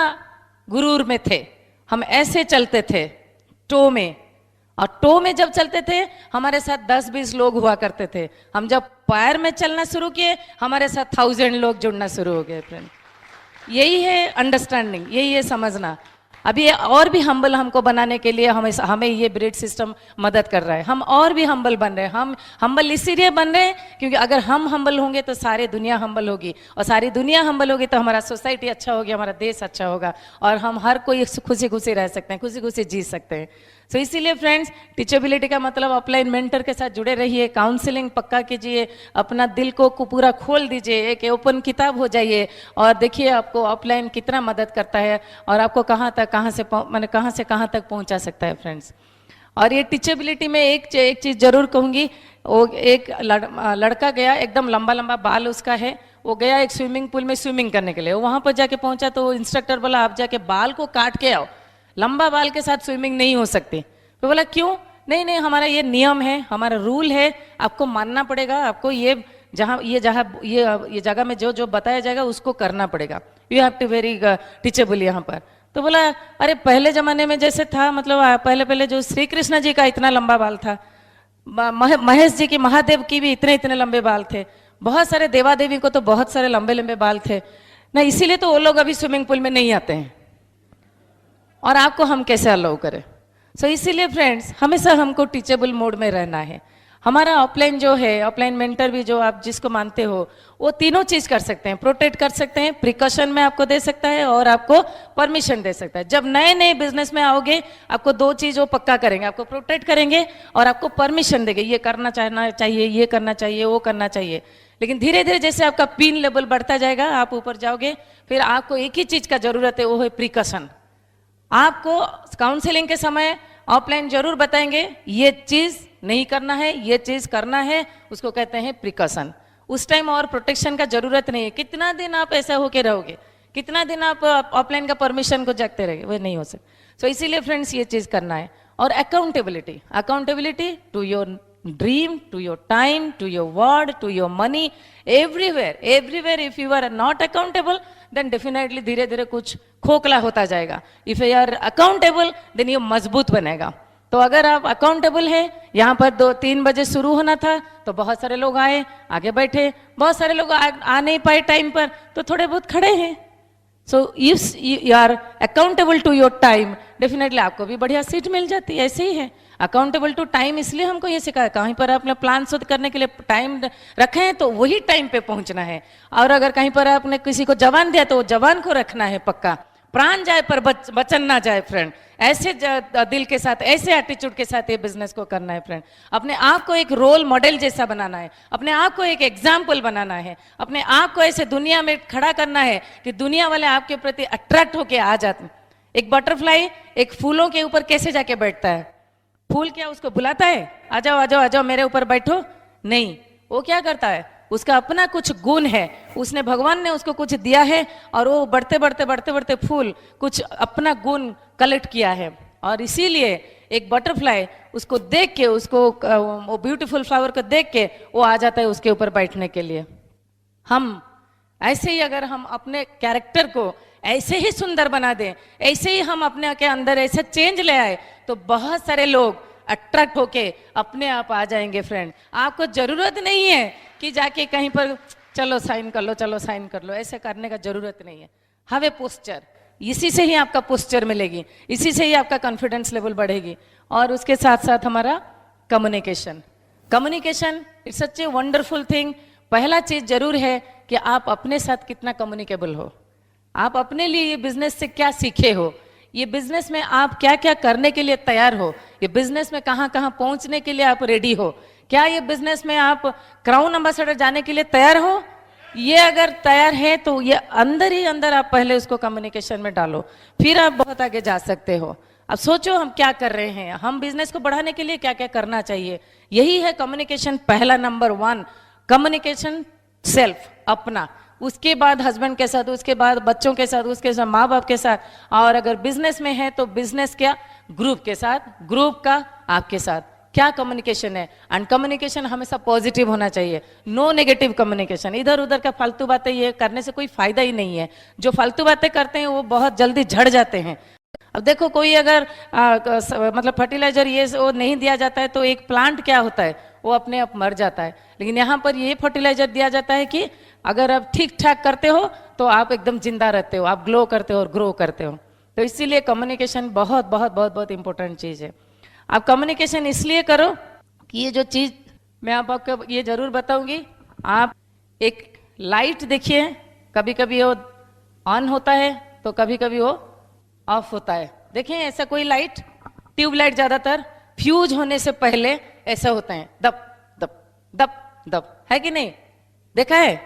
Speaker 1: गुरूर में थे, हम ऐसे चलते थे टो में, और टो में जब चलते थे हमारे साथ 10-20 लोग हुआ करते थे। हम जब पैर में चलना शुरू किए हमारे साथ 1000 लोग जुड़ना शुरू हो गए फ्रेंड। यही है अंडरस्टैंडिंग, यही है समझना। अभी और भी हम्बल हमको बनाने के लिए हमें ये ब्रिड सिस्टम मदद कर रहा है। हम और भी हम्बल बन रहे हैं। हम हम्बल इसीलिए बन रहे हैं क्योंकि अगर हम हम्बल होंगे तो सारी दुनिया हम्बल होगी, और सारी दुनिया हम्बल होगी तो हमारा सोसाइटी अच्छा होगी, हमारा देश अच्छा होगा, और हम हर कोई खुशी खुशी रह सकते हैं, खुशी खुशी जी सकते हैं। तो इसीलिए फ्रेंड्स, टीचेबिलिटी का मतलब ऑफलाइन मेंटर के साथ जुड़े रहिए, काउंसलिंग पक्का कीजिए, अपना दिल को पूरा खोल दीजिए, एक ओपन किताब हो जाइए, और देखिए आपको ऑफलाइन कितना मदद करता है और आपको कहाँ से कहाँ तक पहुँचा सकता है फ्रेंड्स। और ये टीचेबिलिटी में एक चीज़ जरूर कहूँगी, वो एक लड़का गया, एकदम लंबा लंबा बाल उसका है, वो गया एक स्विमिंग पूल में स्विमिंग करने के लिए। वहाँ पर जाके पहुँचा तो इंस्ट्रक्टर बोला आप जाके बाल को काट के आओ, लंबा बाल के साथ स्विमिंग नहीं हो सकती। तो बोला क्यों? नहीं नहीं, हमारा ये नियम है, हमारा रूल है, आपको मानना पड़ेगा, आपको ये जगह में जो जो बताया जाएगा उसको करना पड़ेगा, you have to very teachable यहाँ पर। तो बोला अरे पहले जमाने में जैसे था, मतलब पहले जो श्री कृष्ण जी का इतना लंबा बाल था, महेश जी की, महादेव की भी इतने इतने लंबे बाल थे, बहुत सारे देवा देवी को तो बहुत सारे लंबे लंबे बाल थे ना, इसीलिए तो वो लोग अभी स्विमिंग पूल में नहीं आते हैं, और आपको हम कैसे अलाउ करें। सो इसीलिए फ्रेंड्स, हमेशा हमको टीचेबल मोड में रहना है। हमारा ऑफलाइन जो है, ऑफलाइन मेंटर भी जो आप जिसको मानते हो, वो तीनों चीज कर सकते हैं, प्रोटेक्ट कर सकते हैं, प्रिकॉशन में आपको दे सकता है, और आपको परमिशन दे सकता है। जब नए नए बिजनेस में आओगे आपको 2 चीज वो पक्का करेंगे, आपको प्रोटेक्ट करेंगे और आपको परमिशन देंगे, ये करना चाहिए, ये करना चाहिए, वो करना चाहिए। लेकिन धीरे धीरे जैसे आपका पिन लेवल बढ़ता जाएगा, आप ऊपर जाओगे, फिर आपको एक ही चीज का जरूरत है, वो है प्रिकॉशन। आपको काउंसलिंग के समय ऑफलाइन जरूर बताएंगे ये चीज नहीं करना है, ये चीज करना है, उसको कहते हैं प्रिकॉशन। उस टाइम और प्रोटेक्शन का जरूरत नहीं है। कितना दिन आप ऐसा होके रहोगे, कितना दिन आप ऑफलाइन का परमिशन को जगते रहोगे, वो नहीं हो सकता। सो इसीलिए फ्रेंड्स ये चीज करना है। और accountability to your dream, to your time, to your word, to your money, everywhere if you are not accountable then definitely धीरे धीरे कुछ खोखला होता जाएगा। If you are accountable then ये मजबूत बनेगा। तो अगर आप अकाउंटेबल है, यहाँ पर 2-3 बजे शुरू होना था तो बहुत सारे लोग आए, आगे बैठे, बहुत सारे लोग आ नहीं पाए टाइम पर, तो थोड़े बहुत खड़े हैं। So if you are accountable to your time, definitely आपको भी बढ़िया सीट मिल जाती है। ऐसे ही है अकाउंटेबल टू टाइम, इसलिए हमको ये सिखाया, कहीं पर आपने प्लान शुद्ध करने के लिए टाइम रखे हैं तो वही टाइम पे पहुंचना है। और अगर कहीं पर आपने किसी को जवान दिया तो वो जवान को रखना है पक्का। प्राण जाए पर वचन ना जाए फ्रेंड। ऐसे दिल के साथ, ऐसे एटीट्यूड के साथ ये बिजनेस को करना है फ्रेंड। अपने आप को एक रोल मॉडल जैसा बनाना है, अपने आप को एक एग्जाम्पल बनाना है, अपने आप को ऐसे दुनिया में खड़ा करना है कि दुनिया वाले आपके प्रति अट्रैक्ट होके आ जाते। एक बटरफ्लाई एक फूलों के ऊपर कैसे जाके बैठता है? फूल क्या उसको बुलाता है, आ जाओ आ जाओ आ जाओ मेरे ऊपर बैठो? नहीं, वो क्या करता है, उसका अपना कुछ गुण है, उसने भगवान ने उसको कुछ दिया है, और वो बढ़ते बढ़ते बढ़ते बढ़ते फूल कुछ अपना गुण कलेक्ट किया है। और इसीलिए एक बटरफ्लाई उसको देख के, उसको वो ब्यूटीफुल फ्लावर को देख के वो आ जाता है उसके ऊपर बैठने के लिए। हम ऐसे ही अगर हम अपने कैरेक्टर को ऐसे ही सुंदर बना दें, ऐसे ही हम अपने के अंदर ऐसे चेंज ले आए, तो बहुत सारे लोग अट्रैक्ट होके अपने आप आ जाएंगे फ्रेंड। आपको जरूरत नहीं है कि जाके कहीं पर चलो साइन कर लो, चलो साइन कर लो, ऐसे करने का जरूरत नहीं है। हैव ए पोस्चर, इसी से ही आपका पोस्चर मिलेगी, इसी से ही आपका कॉन्फिडेंस लेवल बढ़ेगी। और उसके साथ साथ हमारा communication it's such a wonderful thing. पहला चीज जरूर है कि आप अपने साथ कितना कम्युनिकेबल हो, आप अपने लिए ये बिजनेस से क्या सीखे हो, ये बिजनेस में आप क्या क्या करने के लिए तैयार हो, ये बिजनेस में कहाँ कहाँ पहुंचने के लिए आप रेडी हो, क्या ये बिजनेस में आप क्राउन एम्बेसडर जाने के लिए तैयार हो? ये अगर तैयार है तो ये अंदर ही अंदर आप पहले उसको कम्युनिकेशन में डालो, फिर आप बहुत आगे जा सकते हो। अब सोचो हम क्या कर रहे हैं, हम बिजनेस को बढ़ाने के लिए क्या क्या करना चाहिए। यही है कम्युनिकेशन, पहला नंबर 1 कम्युनिकेशन सेल्फ, अपना उसके बाद हस्बैंड के साथ, उसके बाद बच्चों के साथ, उसके साथ माँ बाप के साथ, और अगर बिजनेस में है तो बिजनेस क्या, ग्रुप के साथ, ग्रुप का आपके साथ क्या कम्युनिकेशन है। एंड कम्युनिकेशन हमेशा पॉजिटिव होना चाहिए, नो नेगेटिव कम्युनिकेशन। इधर उधर का फालतू बातें ये करने से कोई फायदा ही नहीं है। जो फालतू बातें करते हैं वो बहुत जल्दी झड़ जाते हैं। अब देखो कोई अगर मतलब फर्टिलाइजर ये वो नहीं दिया जाता है तो एक प्लांट क्या होता है, वो अपने आप मर जाता है। लेकिन यहाँ पर ये फर्टिलाइजर दिया जाता है कि अगर आप ठीक ठाक करते हो तो आप एकदम जिंदा रहते हो, आप ग्लो करते हो और ग्रो करते हो। तो इसीलिए कम्युनिकेशन बहुत बहुत बहुत बहुत इंपॉर्टेंट चीज़ है। आप कम्युनिकेशन इसलिए करो कि ये जो चीज़ मैं आपको ये जरूर बताऊंगी, आप एक लाइट देखिए, कभी कभी वो ऑन होता है तो कभी कभी वो ऑफ होता है। देखें ऐसा कोई लाइट, ट्यूबलाइट ज्यादातर फ्यूज होने से पहले ऐसा होता है, दब दब दब दब, है कि नहीं, देखा है।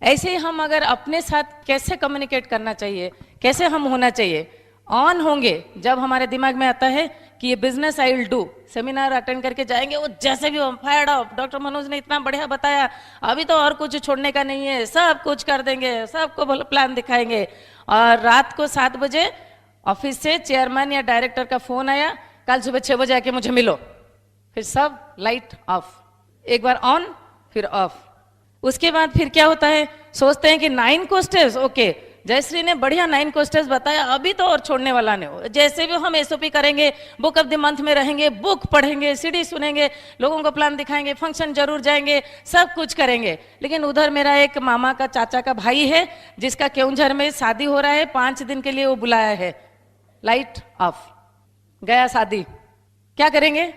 Speaker 1: ऐसे ही हम अगर अपने साथ कैसे कम्युनिकेट करना चाहिए, कैसे हम होना चाहिए, ऑन होंगे जब हमारे दिमाग में आता है कि ये business I will do, seminar attend करके जाएंगे, वो जैसे भी फायर्ड अप, डॉक्टर मनोज ने इतना बढ़िया बताया, अभी तो और कुछ छोड़ने का नहीं है, सब कुछ कर देंगे, सबको प्लान दिखाएंगे। और रात को 7 बजे ऑफिस से चेयरमैन या डायरेक्टर का फोन आया, कल सुबह 6 बजे आके मुझे मिलो, फिर सब लाइट ऑफ, एक बार ऑन फिर ऑफ। उसके बाद फिर क्या होता है, सोचते हैं कि 9 कोस्टर्स, ओके जयश्री ने बढ़िया 9 कोस्टर्स बताया, अभी तो और छोड़ने वाला नहीं हो, जैसे भी हम एसओपी करेंगे, बुक ऑफ द मंथ में रहेंगे, बुक पढ़ेंगे, सीडी सुनेंगे, लोगों को प्लान दिखाएंगे, फंक्शन जरूर जाएंगे, सब कुछ करेंगे। लेकिन उधर मेरा एक मामा का चाचा का भाई है जिसका केउंझर में शादी हो रहा है, 5 दिन के लिए वो बुलाया है, लाइट ऑफ, गया शादी, क्या करेंगे,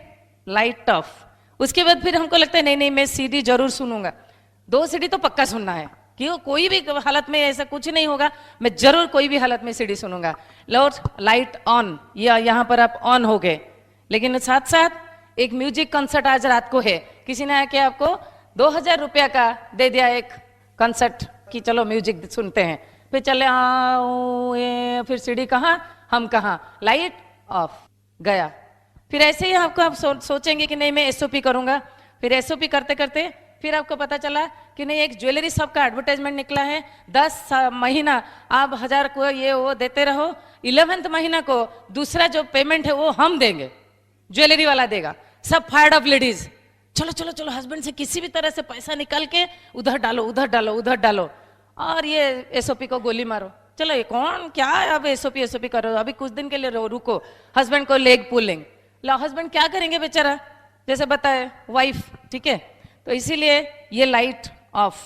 Speaker 1: लाइट ऑफ। उसके बाद फिर हमको लगता है नहीं नहीं मैं सीडी जरूर सुनूंगा, 2 सीडी तो पक्का सुनना है, क्यों कोई भी हालत में ऐसा कुछ नहीं होगा, मैं जरूर कोई भी हालत में सीडी सुनूंगा। लो लाइट ऑन, या यहाँ पर आप ऑन हो गए। लेकिन साथ साथ एक म्यूजिक कंसर्ट आज रात को है, किसी ने आके आपको 2000 रुपया का दे दिया एक कंसर्ट कि चलो म्यूजिक सुनते हैं, फिर चले आओ, फिर सीडी कहाँ, हम कहाँ, लाइट ऑफ, गया। फिर ऐसे ही आपको आप सोचेंगे कि नहीं मैं एसओपी करूंगा, फिर एसओपी करते करते फिर आपको पता चला कि नहीं एक ज्वेलरी शॉप का एडवर्टाइजमेंट निकला है, 10 महीना आप 1000 को ये वो देते रहो, 11th महीना को दूसरा जो पेमेंट है वो हम देंगे, ज्वेलरी वाला देगा। सब फायर्ड अप लेडीज, चलो चलो चलो हस्बैंड से किसी भी तरह से पैसा निकाल के उधर डालो उधर डालो उधर डालो, और ये एसओपी को गोली मारो। चलो ये कौन क्या है, अब एसओपी एसओपी करो, अभी कुछ दिन के लिए रुको, हस्बैंड को लेग पुलिंग, लो हस्बैंड क्या करेंगे बेचारा, जैसे बताए वाइफ, ठीक है। तो इसीलिए ये लाइट ऑफ,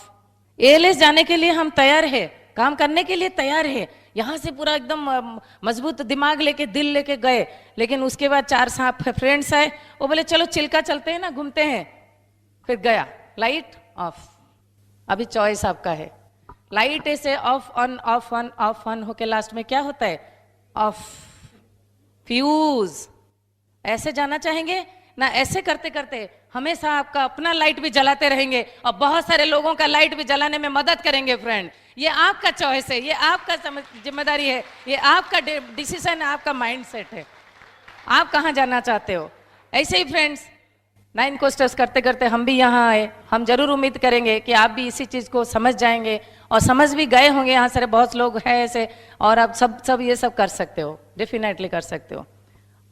Speaker 1: एएलएस जाने के लिए हम तैयार है, काम करने के लिए तैयार है, यहाँ से पूरा एकदम मजबूत दिमाग लेके दिल लेके गए। लेकिन उसके बाद 4 साहब फ्रेंड्स आए, वो बोले चलो चिल्का चलते हैं ना, घूमते हैं, फिर गया, लाइट ऑफ। अभी चॉइस आपका है, लाइट ऐसे of on off on off on होके लास्ट में क्या होता है, ऑफ, फ्यूज। ऐसे जाना चाहेंगे ना, ऐसे करते करते हमेशा आपका अपना लाइट भी जलाते रहेंगे और बहुत सारे लोगों का लाइट भी जलाने में मदद करेंगे। फ्रेंड ये आपका चॉइस है, ये आपका जिम्मेदारी है, ये आपका डिसीजन है, आपका माइंडसेट है, आप कहाँ जाना चाहते हो। ऐसे ही फ्रेंड्स 9 कोस्टर्स करते करते हम भी यहाँ आए, हम जरूर उम्मीद करेंगे कि आप भी इसी चीज़ को समझ जाएंगे और समझ भी गए होंगे। यहाँ सारे बहुत लोग हैं ऐसे, और आप सब ये सब कर सकते हो, डेफिनेटली कर सकते हो।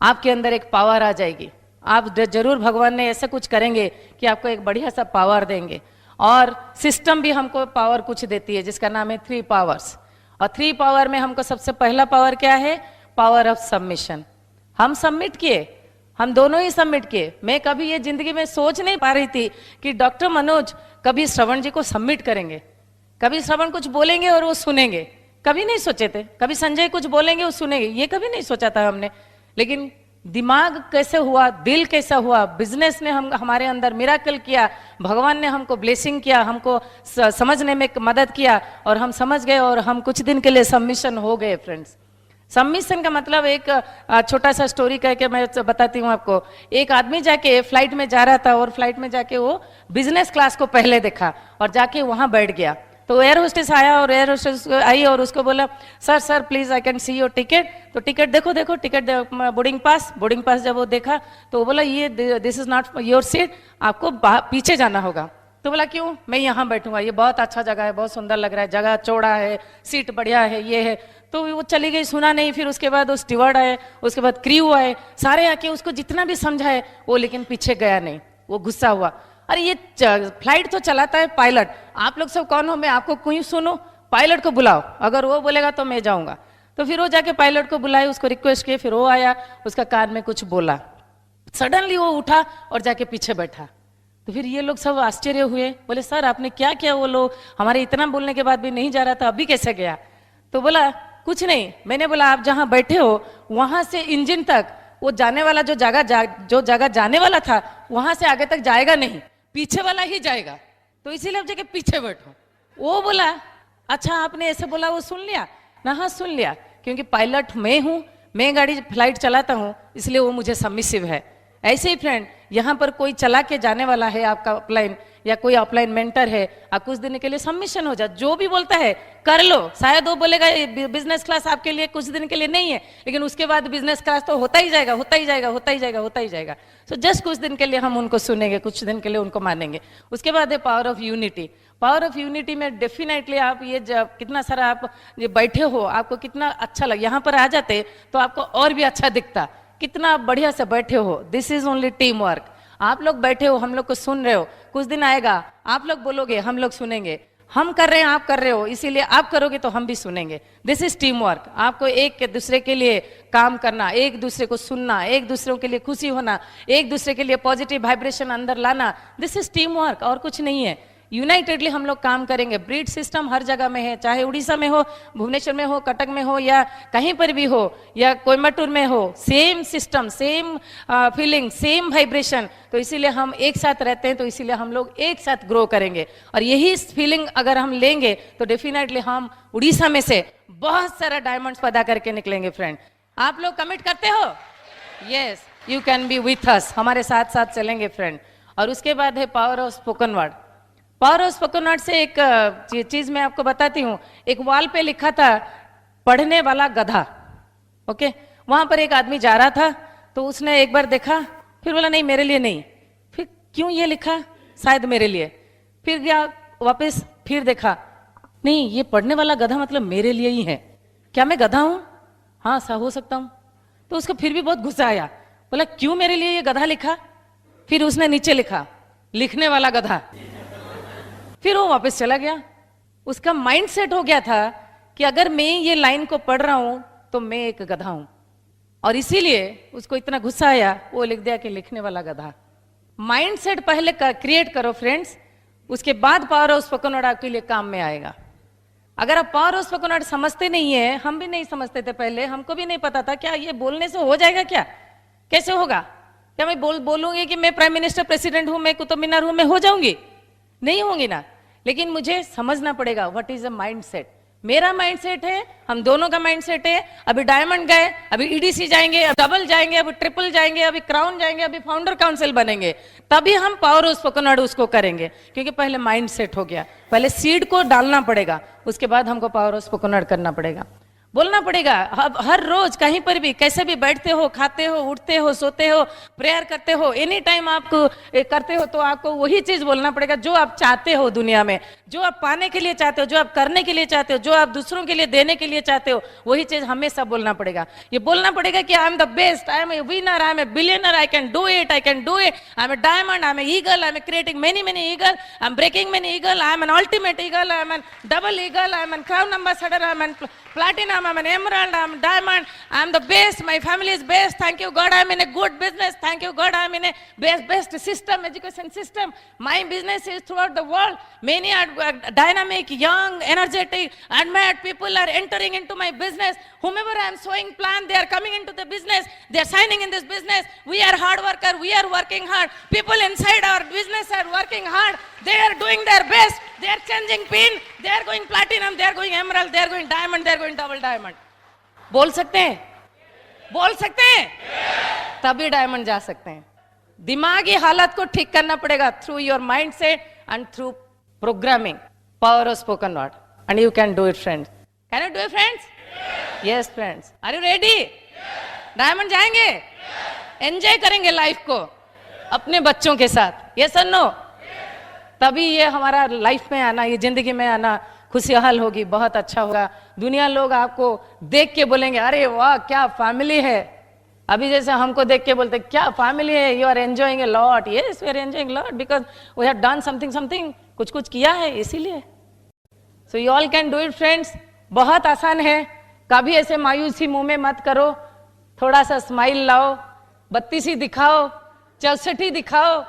Speaker 1: आपके अंदर एक पावर आ जाएगी, आप जरूर भगवान ने ऐसा कुछ करेंगे कि आपको एक बढ़िया सा पावर देंगे। और सिस्टम भी हमको पावर कुछ देती है जिसका नाम है 3 पावर्स। और 3 पावर में हमको सबसे पहला पावर क्या है, पावर ऑफ सबमिशन। हम सबमिट किए, हम दोनों ही सबमिट किए। मैं कभी ये जिंदगी में सोच नहीं पा रही थी कि डॉक्टर मनोज कभी श्रवण जी को सबमिट करेंगे, कभी श्रवण कुछ बोलेंगे और वो सुनेंगे, कभी नहीं सोचे थे। कभी संजय कुछ बोलेंगे वो सुनेंगे, ये कभी नहीं सोचा था हमने। लेकिन दिमाग कैसे हुआ, दिल कैसा हुआ, बिजनेस ने हमारे अंदर मिराकल किया, भगवान ने हमको ब्लेसिंग किया, हमको समझने में मदद किया और हम समझ गए और हम कुछ दिन के लिए सबमिशन हो गए। फ्रेंड्स सबमिशन का मतलब एक छोटा सा स्टोरी कह के मैं बताती हूँ आपको। एक आदमी जाके फ्लाइट में जा रहा था और फ्लाइट में जाके वो बिजनेस क्लास को पहले देखा और जाके वहां बैठ गया। तो एयर होस्टेस आया और एयर होस्टेस आई और उसको बोला sir sir please I can see your ticket. तो टिकट देखो देखो टिकट, बोर्डिंग पास जब वो देखा तो वो बोला ये this is not your seat, आपको पीछे जाना होगा। तो बोला क्यों, मैं यहाँ बैठूंगा, ये बहुत अच्छा जगह है, बहुत सुंदर लग रहा है, जगह चौड़ा है, सीट बढ़िया है, ये है। तो वो चली गई, सुना नहीं। फिर उसके बाद वो स्टीवर्ड आए, उसके बाद क्रू आए, सारे आके उसको जितना भी समझाए वो, लेकिन पीछे गया नहीं। वो गुस्सा हुआ, अरे ये फ्लाइट तो चलाता है पायलट, आप लोग सब कौन हो, मैं आपको क्यों सुनो, पायलट को बुलाओ, अगर वो बोलेगा तो मैं जाऊंगा। तो फिर वो जाके पायलट को बुलाए, उसको रिक्वेस्ट किए, फिर वो आया, उसका कान में कुछ बोला, सडनली वो उठा और जाके पीछे बैठा। तो फिर ये लोग सब आश्चर्य हुए, बोले सर आपने क्या किया, वो लोग हमारे इतना बोलने के बाद भी नहीं जा रहा था, अभी कैसे गया। तो बोला कुछ नहीं, मैंने बोला आप जहां बैठे हो वहां से इंजन तक, वो जाने वाला जो जगह जाने वाला था वहां से आगे तक जाएगा नहीं, पीछे वाला ही जाएगा, तो इसीलिए आप जगह पीछे बैठो। वो बोला अच्छा आपने ऐसे बोला, वो सुन लिया ना, हाँ सुन लिया, क्योंकि पायलट मैं हूं, मैं गाड़ी फ्लाइट चलाता हूं, इसलिए वो मुझे सबमिसिव है। ऐसे ही फ्रेंड, यहाँ पर कोई चला के जाने वाला है आपका अपलाइन, या कोई अपलाइन मेंटर है, आप कुछ दिन के लिए सबमिशन हो जा, जो भी बोलता है कर लो। शायद वो बोलेगा बिजनेस क्लास आपके लिए कुछ दिन के लिए नहीं है, लेकिन उसके बाद बिजनेस क्लास तो होता ही जाएगा, होता ही जाएगा, होता ही जाएगा, होता ही जाएगा। सो जस्ट कुछ दिन के लिए हम उनको सुनेंगे, कुछ दिन के लिए उनको मानेंगे। उसके बाद है power of unity. Power of unity में डेफिनेटली आप ये जब कितना सारा आप ये बैठे हो, आपको कितना अच्छा लगे, यहाँ पर आ जाते तो आपको और भी अच्छा दिखता, कितना बढ़िया से बैठे हो। This is only team work. आप लोग बैठे हो, हम लोग को सुन रहे हो, कुछ दिन आएगा आप लोग बोलोगे, हम लोग सुनेंगे, हम कर रहे हैं आप कर रहे हो, इसीलिए आप करोगे तो हम भी सुनेंगे। This is team work. आपको एक दूसरे के लिए काम करना, एक दूसरे को सुनना, एक दूसरे के लिए खुशी होना, एक दूसरे के लिए पॉजिटिव वाइब्रेशन अंदर लाना, दिस इज टीम वर्क, और कुछ नहीं है। यूनाइटेडली हम लोग काम करेंगे। ब्रीड सिस्टम हर जगह में है, चाहे उड़ीसा में हो, भुवनेश्वर में हो, कटक में हो, या कहीं पर भी हो, या कोयम्बटूर में हो, same system, same feeling, same vibration. तो इसीलिए हम एक साथ रहते हैं, तो इसीलिए हम लोग एक साथ ग्रो करेंगे। और यही फीलिंग अगर हम लेंगे तो डेफिनेटली हम उड़ीसा में से बहुत सारा डायमंड्स पैदा करके निकलेंगे। फ्रेंड आप लोग कमिट करते हो? Yes, you can be with us, हमारे साथ साथ चलेंगे फ्रेंड। और उसके बाद है power of spoken word. Power of spoken word से एक चीज मैं आपको बताती हूँ। एक वॉल पे लिखा था पढ़ने वाला गधा, ओके। वहां पर एक आदमी जा रहा था, तो उसने एक बार देखा, फिर बोला नहीं मेरे लिए नहीं, फिर क्यों ये लिखा, शायद मेरे लिए, फिर गया वापस, फिर देखा नहीं ये पढ़ने वाला गधा मतलब मेरे लिए ही है, क्या मैं गधा हूं? हाँ सा हो सकता हूं। तो उसको फिर भी बहुत गुस्सा आया, बोला क्यों मेरे लिए ये गधा लिखा? फिर उसने नीचे लिखा लिखने वाला गधा। फिर वो वापस चला गया। उसका माइंड सेट हो गया था कि अगर मैं ये लाइन को पढ़ रहा हूं तो मैं एक गधा हूं, और इसीलिए उसको इतना गुस्सा आया, वो लिख दिया कि लिखने वाला गधा। माइंड सेट पहले क्रिएट करो फ्रेंड्स, उसके बाद पावर ऑफ स्पोकन वर्ड आपके लिए काम में आएगा। अगर आप पावर ऑफ स्पोकन वर्ड समझते नहीं है, हम भी नहीं समझते थे पहले, हमको भी नहीं पता था क्या ये बोलने से हो जाएगा, क्या कैसे होगा, क्या मैं बोलूंगी कि मैं प्राइम मिनिस्टर प्रेसिडेंट हूं, मैं कुतुब मीनार हूं, मैं हो जाऊंगी? नहीं होंगी ना। लेकिन मुझे समझना पड़ेगा व्हाट इज अ माइंडसेट। मेरा माइंडसेट है, हम दोनों का माइंडसेट है। अभी डायमंड गए, अभी ईडीसी जाएंगे, अब डबल जाएंगे, अभी ट्रिपल जाएंगे, अभी क्राउन जाएंगे, अभी फाउंडर काउंसिल बनेंगे, तभी हम पावर ऑफ स्पोकन वर्ड उसको करेंगे। क्योंकि पहले माइंडसेट हो गया, पहले सीड को डालना पड़ेगा, उसके बाद हमको पावर ऑफ स्पोकन वर्ड करना पड़ेगा, बोलना पड़ेगा। हर रोज कहीं पर भी कैसे भी बैठते हो, खाते हो, उठते हो, सोते हो, प्रेयर करते हो, एनी टाइम आप करते हो, तो आपको वही चीज बोलना पड़ेगा जो आप चाहते हो दुनिया में, जो आप पाने के लिए चाहते हो, जो आप करने के लिए चाहते हो, जो आप दूसरों के लिए देने के लिए चाहते हो, वही चीज हमेशा बोलना पड़ेगा। ये बोलना पड़ेगा कि I am the best, I am a winner, I am a billionaire, I can do it, I can do it, I am a diamond, I am a eagle, I am creating many many eagle, I am breaking many eagle, I am an ultimate eagle, I am an double eagle, I am an crown ambassador, I am an platinum, I'm an emerald, I'm diamond, I'm the best, my family is best, thank you God, I'm in a good business, thank you God, I'm in a best system, education system, my business is throughout the world, many are dynamic, young, energetic, admired people are entering into my business, whomever I'm showing plan, they are coming into the business, they are signing in this business, we are hard worker, we are working hard, people inside our business are working hard, they are doing their best, they are changing pin, they are going platinum, they are going emerald, they are going diamond, they are going double diamond. बोल सकते हैं? बोल सकते हैं? तभी डायमंड जा सकते हैं। दिमागी हालत को ठीक करना पड़ेगा through your mind set and through programming, power of spoken word, and you can do it friends. Can you do it friends? Yes friends, are you ready? Diamond जाएंगे, एंजॉय करेंगे लाइफ को अपने बच्चों के साथ, यस और नो? तभी ये हमारा लाइफ में आना, ये जिंदगी में आना खुशहाल होगी, बहुत अच्छा होगा। दुनिया लोग आपको देख के बोलेंगे अरे वाह क्या फैमिली है। अभी जैसे हमको देख के बोलते क्या फैमिली है, you are enjoying a lot. Yes we are enjoying lot because we have done something, कुछ कुछ किया है इसीलिए। So you all can do it friends, बहुत आसान है। कभी ऐसे मायूसी मुंह में मत करो, थोड़ा सा स्माइल लाओ, बत्ती सी दिखाओ, 64 दिखाओ,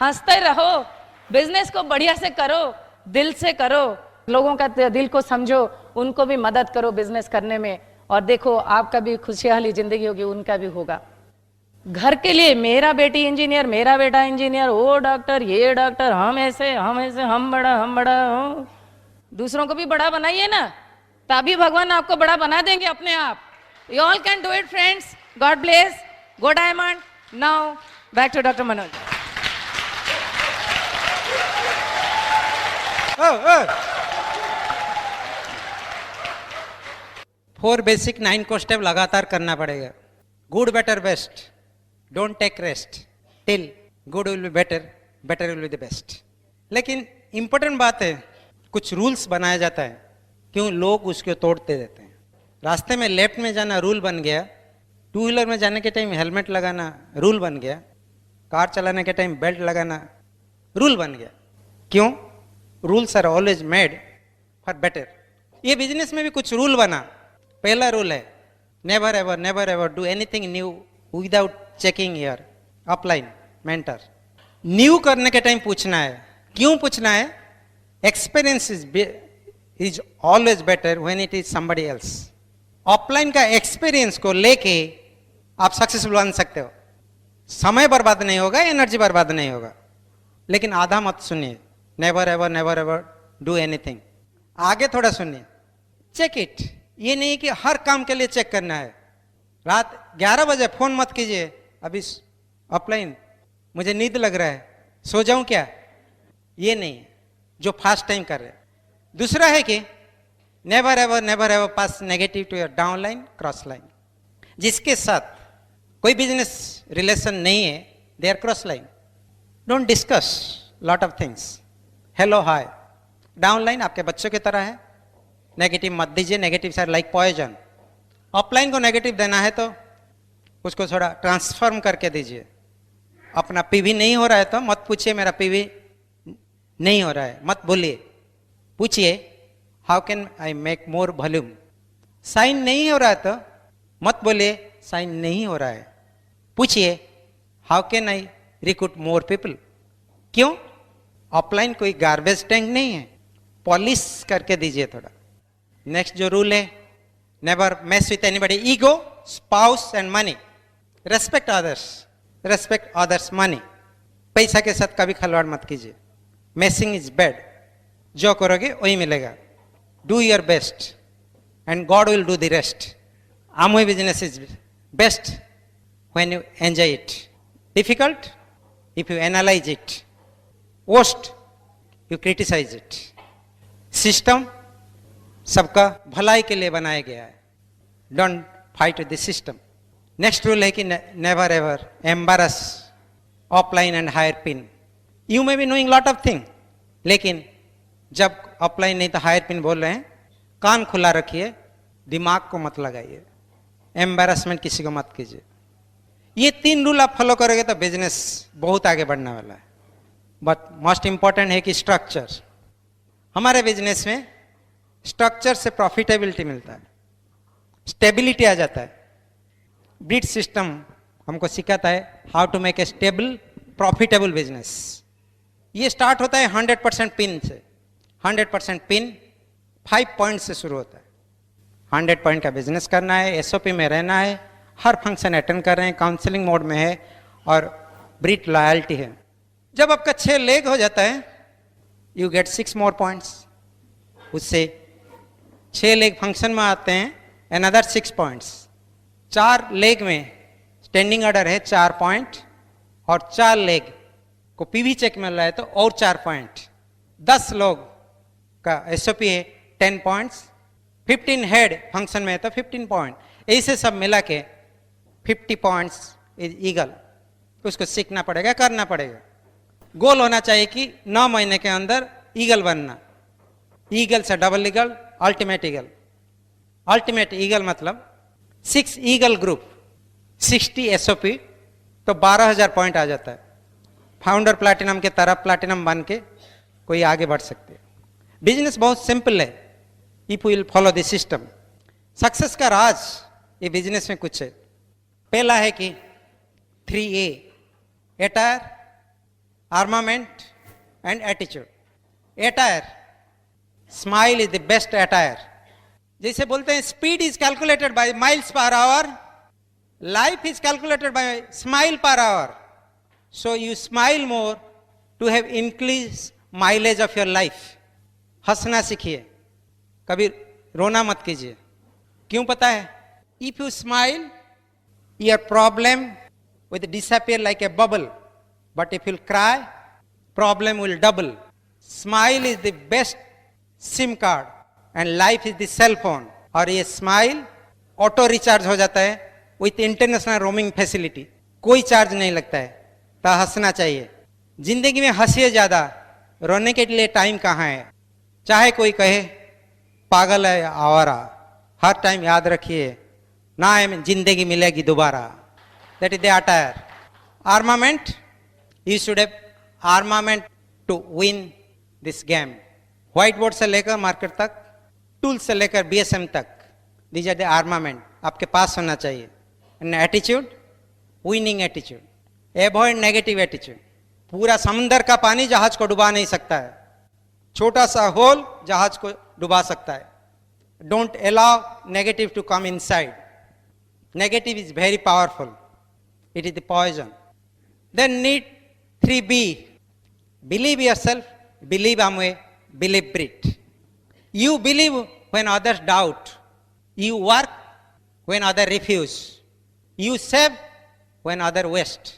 Speaker 1: हंसते रहो, बिजनेस को बढ़िया से करो, दिल से करो, लोगों का दिल को समझो, उनको भी मदद करो बिजनेस करने में, और देखो आपका भी खुशहाली जिंदगी होगी, उनका भी होगा। घर के लिए मेरा बेटी इंजीनियर, मेरा बेटा इंजीनियर, वो डॉक्टर, ये डॉक्टर, हम ऐसे हम बड़ा हो। दूसरों को भी बड़ा बनाइए ना, तभी भगवान आपको बड़ा बना देंगे अपने आप। You all can do it friends, God bless, go diamond. Now back to doctor Manoj.
Speaker 2: Four basic 9 को स्टेप लगातार करना पड़ेगा। Good better best, don't take rest till good will be better, better will be the best. लेकिन इंपॉर्टेंट बात है, कुछ रूल्स बनाया जाता है, क्यों लोग उसको तोड़ते रहते हैं। रास्ते में लेफ्ट में जाना रूल बन गया, टू व्हीलर में जाने के टाइम हेलमेट लगाना रूल बन गया, कार चलाने के टाइम बेल्ट लगाना रूल बन गया। क्यों? Rules are always made for better. ये बिजनेस में भी कुछ रूल बना। पहला रूल है never ever do anything new without checking your upline mentor. New करने के टाइम पूछना है। क्यों पूछना है? Experience is always better when it is somebody else. Offline का एक्सपीरियंस को लेके आप सक्सेसफुल बन सकते हो। समय बर्बाद नहीं होगा, एनर्जी बर्बाद नहीं होगा। लेकिन आधा मत सुनिए, नेवर एवर डू एनीथिंग। आगे थोड़ा सुनिए, चेक इट। ये नहीं कि हर काम के लिए चेक करना है। रात 11 बजे फोन मत कीजिए, अभी ऑफलाइन मुझे नींद लग रहा है, सो जाऊं क्या? ये नहीं जो फास्ट टाइम कर रहे। दूसरा है कि never ever pass negative to your down line cross line. जिसके साथ कोई बिजनेस रिलेशन नहीं है, they are cross line. Don't discuss lot of things. Hello hi, down line आपके बच्चों की तरह है, नेगेटिव मत दीजिए। Negative sir like poison. Offline को नेगेटिव देना है तो उसको थोड़ा ट्रांसफॉर्म करके दीजिए। अपना पीवी नहीं हो रहा है तो मत पूछिए मेरा पीवी नहीं हो रहा है, मत बोलिए। पूछिए how can I make more volume. Sign नहीं हो रहा है तो मत बोलिए साइन नहीं हो रहा है। पूछिए how can I recruit more people. क्यों? ऑफलाइन कोई गार्बेज टैंक नहीं है, पॉलिश करके दीजिए थोड़ा। नेक्स्ट जो रूल है, never mess with anybody ego, spouse and money. Respect others money. पैसा के साथ कभी खिलवाड़ मत कीजिए। Messing is bad. जो करोगे वही मिलेगा। Do your best and God will do the rest. Amway business is best when you enjoy it, difficult if you analyse it, worst you criticise it. System सबका भलाई के लिए बनाया गया है। Don't fight with the system. Next rule है कि never ever embarrass offline and higher pin. You may be knowing lot of thing, लेकिन जब ऑफलाइन नहीं तो हायर पिन बोल रहे हैं, कान खुला रखिए, दिमाग को मत लगाइए। एम्बेरसमेंट किसी को मत कीजिए। ये 3 रूल आप फॉलो करोगे तो बिजनेस बहुत आगे बढ़ने वाला है। बट मोस्ट इंपॉर्टेंट है कि स्ट्रक्चर। हमारे बिजनेस में स्ट्रक्चर से प्रॉफिटेबिलिटी मिलता है, स्टेबिलिटी आ जाता है। ब्रीड सिस्टम हमको सिखाता है how to make a stable profitable business. ये स्टार्ट होता है 100% पिन से। 100% पिन 5 पॉइंट से शुरू होता है। 100 पॉइंट का बिजनेस करना है, एसओपी में रहना है, हर फंक्शन अटेंड कर रहे हैं, काउंसलिंग मोड में है और ब्रीड लॉयल्टी है। जब आपका 6 लेग हो जाता है, यू गेट 6 मोर पॉइंट्स। उससे 6 लेग फंक्शन में आते हैं, अनदर 6 पॉइंट्स। 4 लेग में स्टैंडिंग ऑर्डर है 4 पॉइंट, और 4 लेग को पीवी चेक मिल रहा है तो और 4 पॉइंट। 10 लोग का एसओपी है 10 पॉइंट्स। 15 हेड फंक्शन में है तो 15 पॉइंट। ऐसे सब मिला के 50 पॉइंट्स इज ईगल। उसको सीखना पड़ेगा, करना पड़ेगा। गोल होना चाहिए कि 9 महीने के अंदर ईगल बनना, ईगल से double eagle, ultimate eagle. Ultimate eagle मतलब 6 ईगल ग्रुप, 60 एसओपी, तो 12,000 पॉइंट आ जाता है। फाउंडर प्लैटिनम के तरफ प्लैटिनम बन के कोई आगे बढ़ सकते हैं। बिजनेस बहुत सिंपल है, if will follow the system. Success का राज ये बिजनेस में कुछ है। पहला है कि 3A, attire, armament and attitude. Attire, smile is the best attire. जैसे बोलते हैं speed is calculated by miles per hour, life is calculated by smile per hour. So you smile more to have increase mileage of your life. हंसना सीखिए, कभी रोना मत कीजिए। क्यों पता है? If you smile your problem will disappear like a bubble, but if you cry, problem will double. Smile is the best SIM card and life is the cell phone. और ये स्माइल ऑटो रिचार्ज हो जाता है विथ इंटरनेशनल रोमिंग फैसिलिटी, कोई चार्ज नहीं लगता है। तो हंसना चाहिए जिंदगी में, हंसिए ज्यादा, रोने के लिए टाइम कहाँ है। चाहे कोई कहे पागल है या आवारा, हर टाइम याद रखिए ना जिंदगी मिलेगी दोबारा। That is the attire. Armament, you should have armament to win this game. White board से लेकर मार्केट तक, टूल से लेकर BSM तक, दीज आर द आर्मामेंट आपके पास होना चाहिए। And attitude, winning attitude, avoid negative attitude. पूरा समंदर का पानी जहाज को डुबा नहीं सकता है, छोटा सा होल जहाज को डुबा सकता है। Don't allow negative to come inside. Negative is very powerful. It is the poison. Then need 3B. Believe yourself, believe Amway, believe Brit. You believe when others doubt. You work when others refuse. You save when others waste.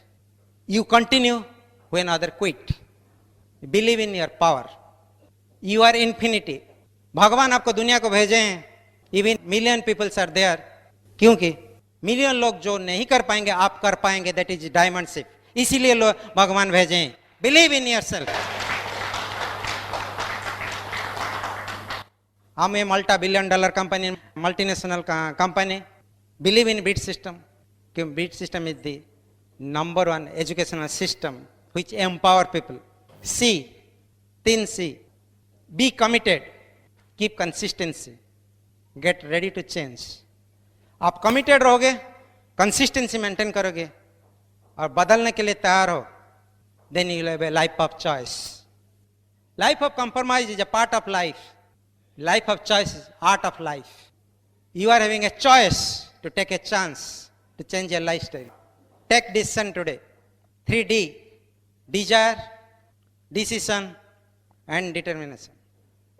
Speaker 2: You continue when others quit. Believe in your power. You are infinity. भगवान आपको दुनिया को भेजे हैं, even million people are there. क्योंकि मिलियन लोग जो नहीं कर पाएंगे आप कर पाएंगे। दैट इज डायमंड शिप, इसीलिए लोग भगवान भेजे। Believe in yourself. हम ये $multi-billion company, multinational company, believe in beat system, क्योंकि beat system is the number 1 educational system which empower people. C, 3C, be committed, keep consistency, get ready to change. आप कमिटेड रहोगे, कंसिस्टेंसी मेंटेन करोगे और बदलने के लिए तैयार हो, then you have a life of choice. Life of compromise is a part of life, life of choice is art of life. You are having a choice to take a chance to change your life style. Take decision today. 3D, desire, decision and determination.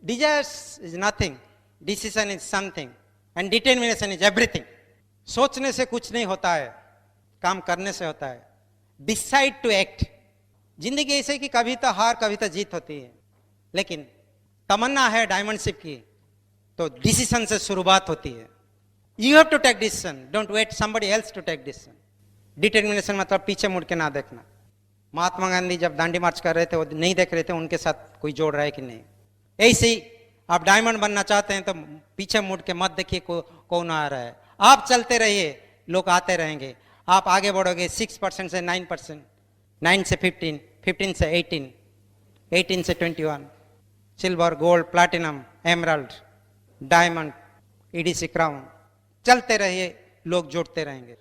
Speaker 2: Desires is nothing, decision is something and determination is everything. सोचने से कुछ नहीं होता है, काम करने से होता है। Decide to act. जिंदगी ऐसे कि कभी तो हार कभी तो जीत होती है, लेकिन तमन्ना है डायमंड शिप की तो डिसीजन से शुरुआत होती है। You have to take decision, don't wait somebody else to take decision. Determination मतलब पीछे मुड़ के ना देखना। महात्मा गांधी जब दांडी मार्च कर रहे थे वो नहीं देख रहे थे उनके साथ कोई जोड़ रहा है कि नहीं। ऐसे ही आप डायमंड बनना चाहते हैं तो पीछे मुड़ के मत देखिए कौन आ रहा है। आप चलते रहिए, लोग आते रहेंगे। आप आगे बढ़ोगे 6% से 9%, 9 से 15, 15 से 18, 18 से 21, silver, gold, platinum, emerald, diamond, EDC crown. चलते रहिए, लोग जुड़ते रहेंगे।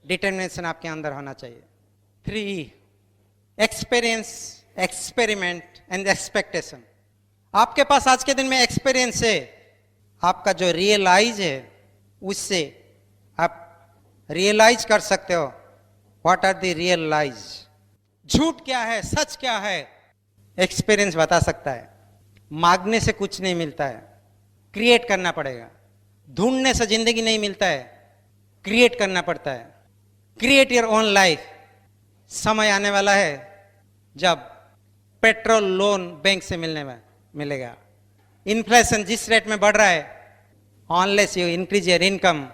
Speaker 2: डिटर्मिनेशन आपके अंदर होना चाहिए। 3E, experience, experiment and expectation. आपके पास आज के दिन में एक्सपीरियंस है, आपका जो रियलाइज है उससे आप रियलाइज कर सकते हो व्हाट आर द रियलाइज। झूठ क्या है, सच क्या है, एक्सपीरियंस बता सकता है। मांगने से कुछ नहीं मिलता है, क्रिएट करना पड़ेगा। ढूंढने से जिंदगी नहीं मिलता है, क्रिएट करना पड़ता है। Create your own life. समय आने वाला है जब पेट्रोल लोन बैंक से मिलेगा। इन्फ्लेशन जिस रेट में बढ़ रहा है, unless you increase your income,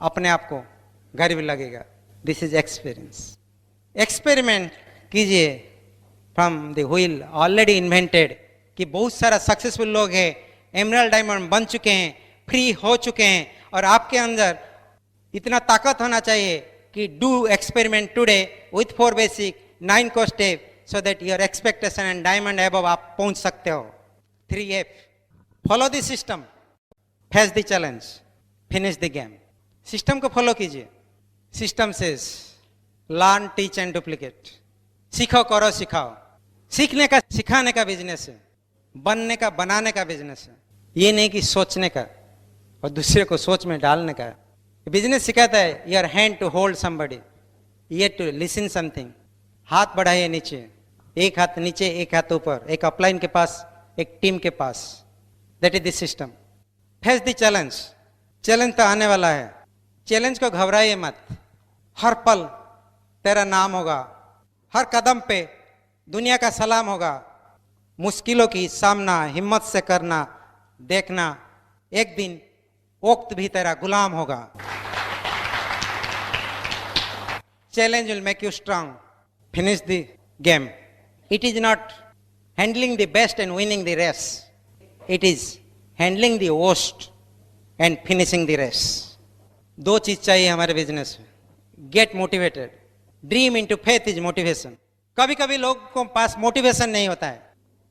Speaker 2: अपने आप को गरीब लगेगा। This is experience. एक्सपेरिमेंट कीजिए, from the wheel already invented, कि बहुत सारा सक्सेसफुल लोग हैं, एमरल्ड डायमंड बन चुके हैं, फ्री हो चुके हैं, और आपके अंदर इतना ताकत होना चाहिए कि do experiment today with 4 basic 9 को step, so that your expectation and diamond above आप पहुंच सकते हो. 3F, follow the system, face the challenge, finish the game. System को फॉलो कीजिए. System says learn, teach and duplicate. सीखो, करो, सिखाओ. सीखने का सिखाने का बिजनेस है, बनने का बनाने का बिजनेस है. ये नहीं कि सोचने का और दूसरे को सोच में डालने का. बिजनेस सिखाता है your hand to hold somebody, ear to listen something. हाथ बढ़ाइए नीचे, एक हाथ नीचे एक हाथ ऊपर, एक अपलाइन के पास एक टीम के पास. That is the system. Face the challenge. Challenge तो आने वाला है, चैलेंज को घबराइए मत. हर पल तेरा नाम होगा, हर कदम पे दुनिया का सलाम होगा. मुश्किलों की सामना हिम्मत से करना, देखना एक दिन वक्त भी तेरा गुलाम होगा. Challenge will make you strong. Finish the game. It is not handling the best and winning the race. It is handling the worst and finishing the race. दो चीज चाहिए हमारे बिजनेस में. Get motivated. Dream into faith is motivation. कभी कभी लोग को पास मोटिवेशन नहीं होता है.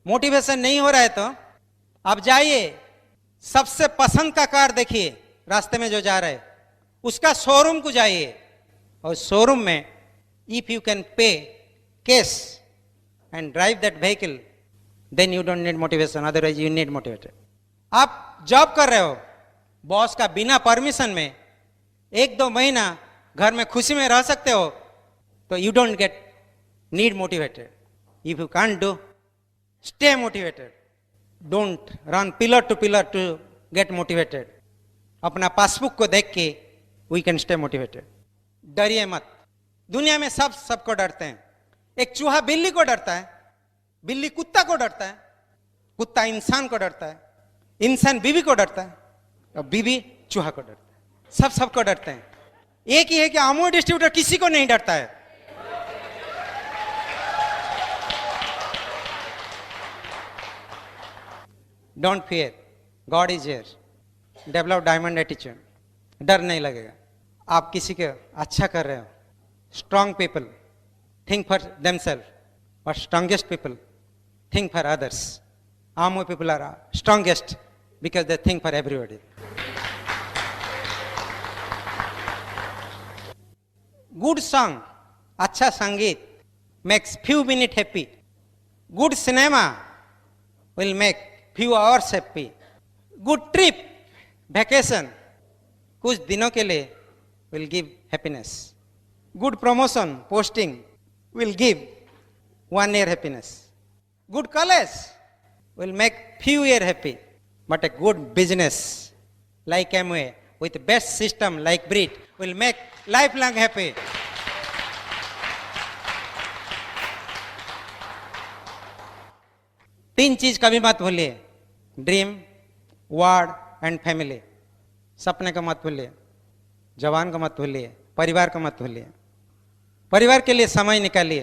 Speaker 2: मोटिवेशन नहीं हो रहा है तो आप जाइए, सबसे पसंद का कार देखिए रास्ते में जो जा रहा है, उसका शोरूम को जाइए, और शोरूम में if you can pay cash and drive that vehicle, then you don't need motivation, otherwise you need motivated. आप जॉब कर रहे हो, बॉस का बिना परमिशन में 1-2 महीना घर में खुशी में रह सकते हो, तो you don't get need motivated. If you can't do, stay motivated. Don't run pillar to get motivated. अपना पासबुक को देख के वी कैन स्टे मोटिवेटेड. डरिए मत. दुनिया में सबको डरते हैं. एक चूहा बिल्ली को डरता है, बिल्ली कुत्ता को डरता है, कुत्ता इंसान को डरता है, इंसान बीवी को डरता है, और बीवी चूहा को डरता है. सबको डरते हैं. एक ही है कि अमूल डिस्ट्रीब्यूटर किसी को नहीं डरता है. Don't fear, God is here. Develop diamond attitude. डर नहीं लगेगा. आप किसी के अच्छा कर रहे हो. Strong people think for themselves, और strongest people think for others. Amway people are strongest because they think for everybody. Good song, अच्छा संगीत makes few minute happy. Good cinema will make few hours happy. Good trip, vacation, कुछ दिनों के लिए will give happiness. Good promotion, posting will give 1 year happiness. Good college will make few year happy. But a good business like Amway with best system like Brit will make lifelong happy. तीन चीज कभी मत भूलिए. Dream, word and family. सपने को मत भूलिए, जवान को मत भूलिए, परिवार को मत भूलिए. परिवार के लिए समय निकालिए.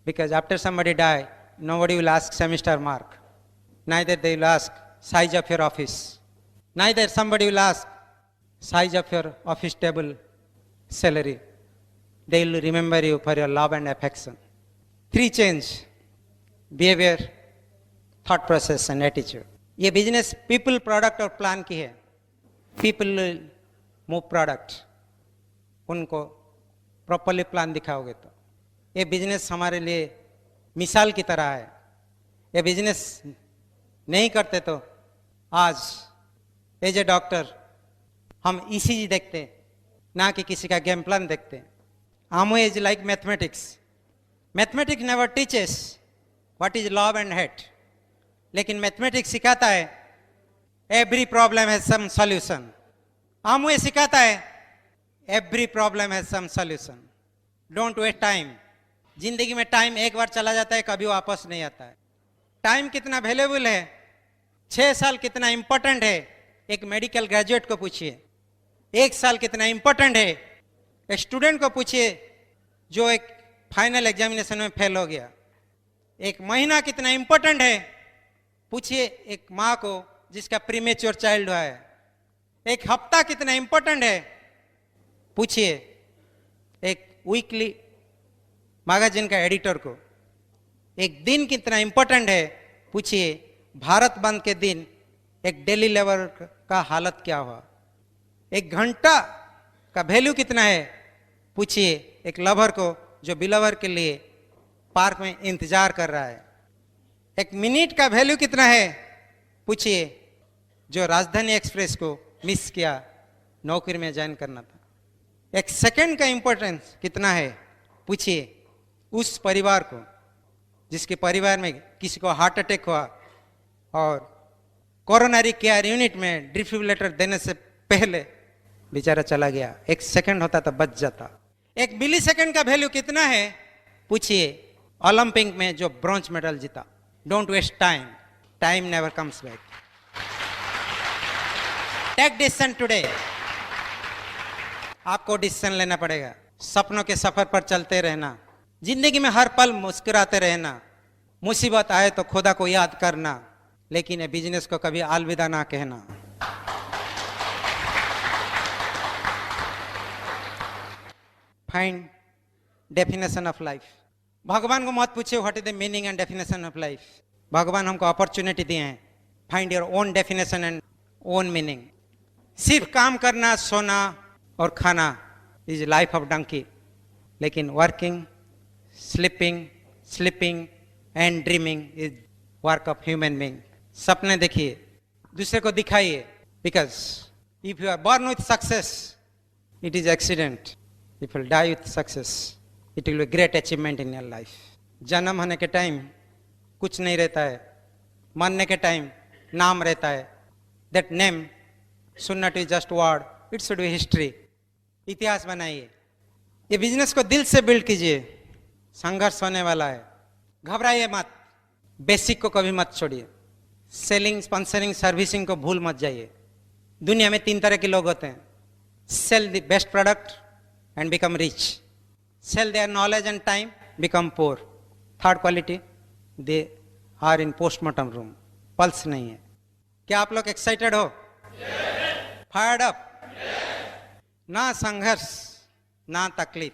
Speaker 2: Because after somebody die, nobody will ask semester mark. Neither they will ask size of your office. Neither somebody will ask size of your office table salary. They will remember you for your love and affection. 3 change: behavior, thought process and attitude. ये बिजनेस पीपल, प्रोडक्ट और प्लान की है. People will move product. उनको प्रॉपरली प्लान दिखाओगे तो. ये बिजनेस हमारे लिए मिसाल की तरह है. ये बिजनेस नहीं करते तो आज एज ए डॉक्टर हम ईसीजी देखते, ना कि किसी का गेम प्लान देखते. Amway is like mathematics. Mathematics never teaches what is love and hate, लेकिन मैथमेटिक्स सिखाता है every problem has some solution. Amway सिखाता है every problem has some solution. Don't waste time. जिंदगी में टाइम एक बार चला जाता है, कभी वापस नहीं आता है. टाइम कितना वैल्यूएबल है, 6 साल कितना इंपॉर्टेंट है, एक मेडिकल ग्रेजुएट को पूछिए. 1 साल कितना इंपॉर्टेंट है, एक स्टूडेंट को पूछिए जो एक फाइनल एग्जामिनेशन में फेल हो गया. एक महीना कितना इंपॉर्टेंट है पूछिए एक माँ को जिसका प्रीमेच्योर चाइल्ड हुआ है। एक हफ्ता कितना इंपॉर्टेंट है पूछिए एक वीकली मैगजीन का एडिटर को। एक दिन कितना इंपॉर्टेंट है पूछिए भारत बंद के दिन एक डेली लेबर का हालत क्या हुआ। एक घंटा का वैल्यू कितना है पूछिए एक लवर को जो बिलवर के लिए पार्क में इंतजार कर रहा है। एक मिनट का वैल्यू कितना है पूछिए जो राजधानी एक्सप्रेस को मिस किया, नौकरी में ज्वाइन करना था। एक सेकंड का इंपॉर्टेंस कितना है पूछिए उस परिवार को जिसके परिवार में किसी को हार्ट अटैक हुआ और कोरोनरी केयर यूनिट में डिफिब्रिलेटर देने से पहले बेचारा चला गया। एक सेकंड होता तो बच जाता। एक मिली सेकंड का वैल्यू कितना है पूछिए ओलंपिक में जो ब्रॉन्ज मेडल जीता। Don't waste time, time never comes back. Take decision today. आपको डिसीजन लेना पड़ेगा। सपनों के सफर पर चलते रहना, जिंदगी में हर पल मुस्कुराते रहना, मुसीबत आए तो खुदा को याद करना, लेकिन ये बिजनेस को कभी अलविदा ना कहना। Find definition of life. भगवान को मत पूछिए what is the meaning and definition of life. भगवान हमको अपॉर्चुनिटी दिए हैं। Find your own definition and own meaning. सिर्फ काम करना, सोना और खाना इज लाइफ ऑफ डंकी, लेकिन working, sleeping and dreaming is work of human being. सपने देखिए, दूसरे को दिखाइए, because if you are born with success it is accident, if you die with success it will be great achievement in your life. जन्म होने के टाइम कुछ नहीं रहता है, मरने के टाइम नाम रहता है। That name should not be just word, it should B history. इतिहास बनाइए। ये बिजनेस को दिल से बिल्ड कीजिए। संघर्ष होने वाला है, घबराइए मत, बेसिक को कभी मत छोड़िए। सेलिंग, स्पॉन्सरिंग, सर्विसिंग को भूल मत जाइए। दुनिया में 3 तरह के लोग होते हैं। Sell the best product and become rich, sell their knowledge and time, become poor. Third quality, they are in postmortem room, pulse नहीं है। क्या आप लोग एक्साइटेड हो? Fired up? ना संघर्ष ना तकलीफ,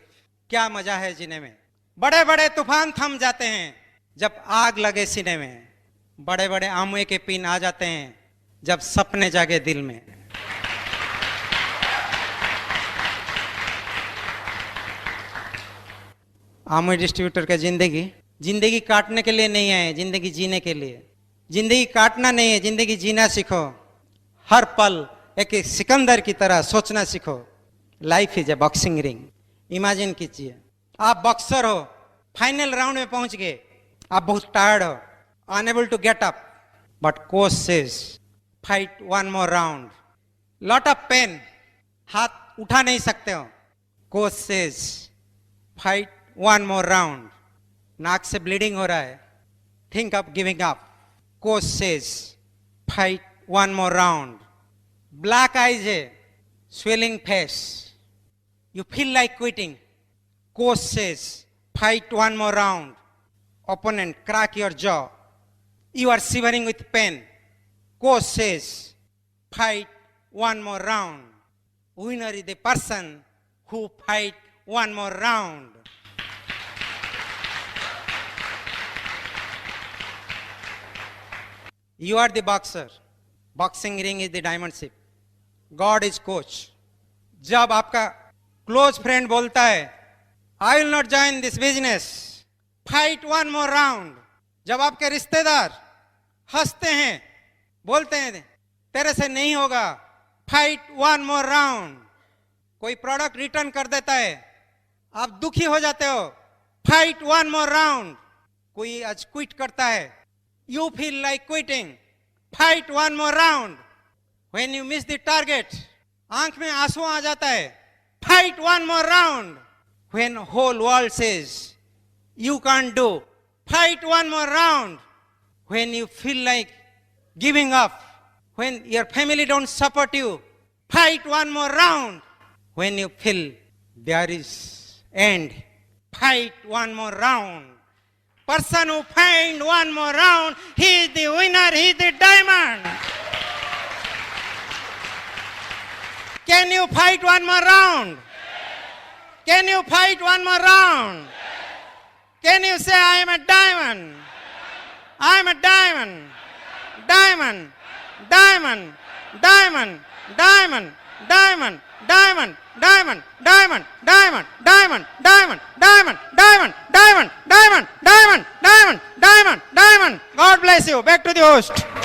Speaker 2: क्या मजा है जीने में। बड़े बड़े तूफान थम जाते हैं जब आग लगे सीने में। बड़े बड़े आमुए के पिन आ जाते हैं जब सपने जागे दिल में। आमुए डिस्ट्रीब्यूटर का जिंदगी काटने के लिए नहीं है, जिंदगी जीने के लिए। जिंदगी काटना नहीं है, जिंदगी जीना सीखो। हर पल एक एक सिकंदर की तरह सोचना सीखो। Life is a boxing ring. Imagine कीजिए आप बॉक्सर हो, फाइनल राउंड में पहुंच गए, आप बहुत टायर्ड हो, unable to get up, but coach says fight one more round. Lot of pain, हाथ उठा नहीं सकते हो। Coach says fight one more round. नाक से ब्लीडिंग हो रहा है, think of giving up. Coach says fight one more round. Black eyes है, swelling face, you feel like quitting. Coach says fight one more round. Opponent crack your jaw, you are shivering with pain. Coach says fight one more round. Winner is the person who fight one more round. You are the boxer, boxing ring is the diamond ship, God is coach. जब आपका क्लोज फ्रेंड बोलता है I will not join this business, fight one more round. जब आपके रिश्तेदार हंसते हैं, बोलते हैं तेरे से नहीं होगा, फाइट वन मोर राउंड। कोई प्रोडक्ट रिटर्न कर देता है, आप दुखी हो जाते हो, फाइट वन मोर राउंड। कोई आज क्विट करता है, you feel like quitting, fight one more round. When you miss the target, आंख में आंसू आ जाता है, fight one more round. When whole world says you can't do, fight one more round. When you feel like giving up, when your family don't support you, fight one more round. When you feel there is end, fight one more round. person who find one more round, he is the winner, he is the diamond. Can you fight one more round? Can you fight one more round? Can you say, I am a diamond? I am a diamond. Diamond. Diamond. Diamond. Diamond. Diamond. Diamond. Diamond. Diamond. Diamond. Diamond. Diamond. Diamond. Diamond. Diamond. Diamond. Diamond. Diamond. Diamond. Diamond. God bless you. Back to the host.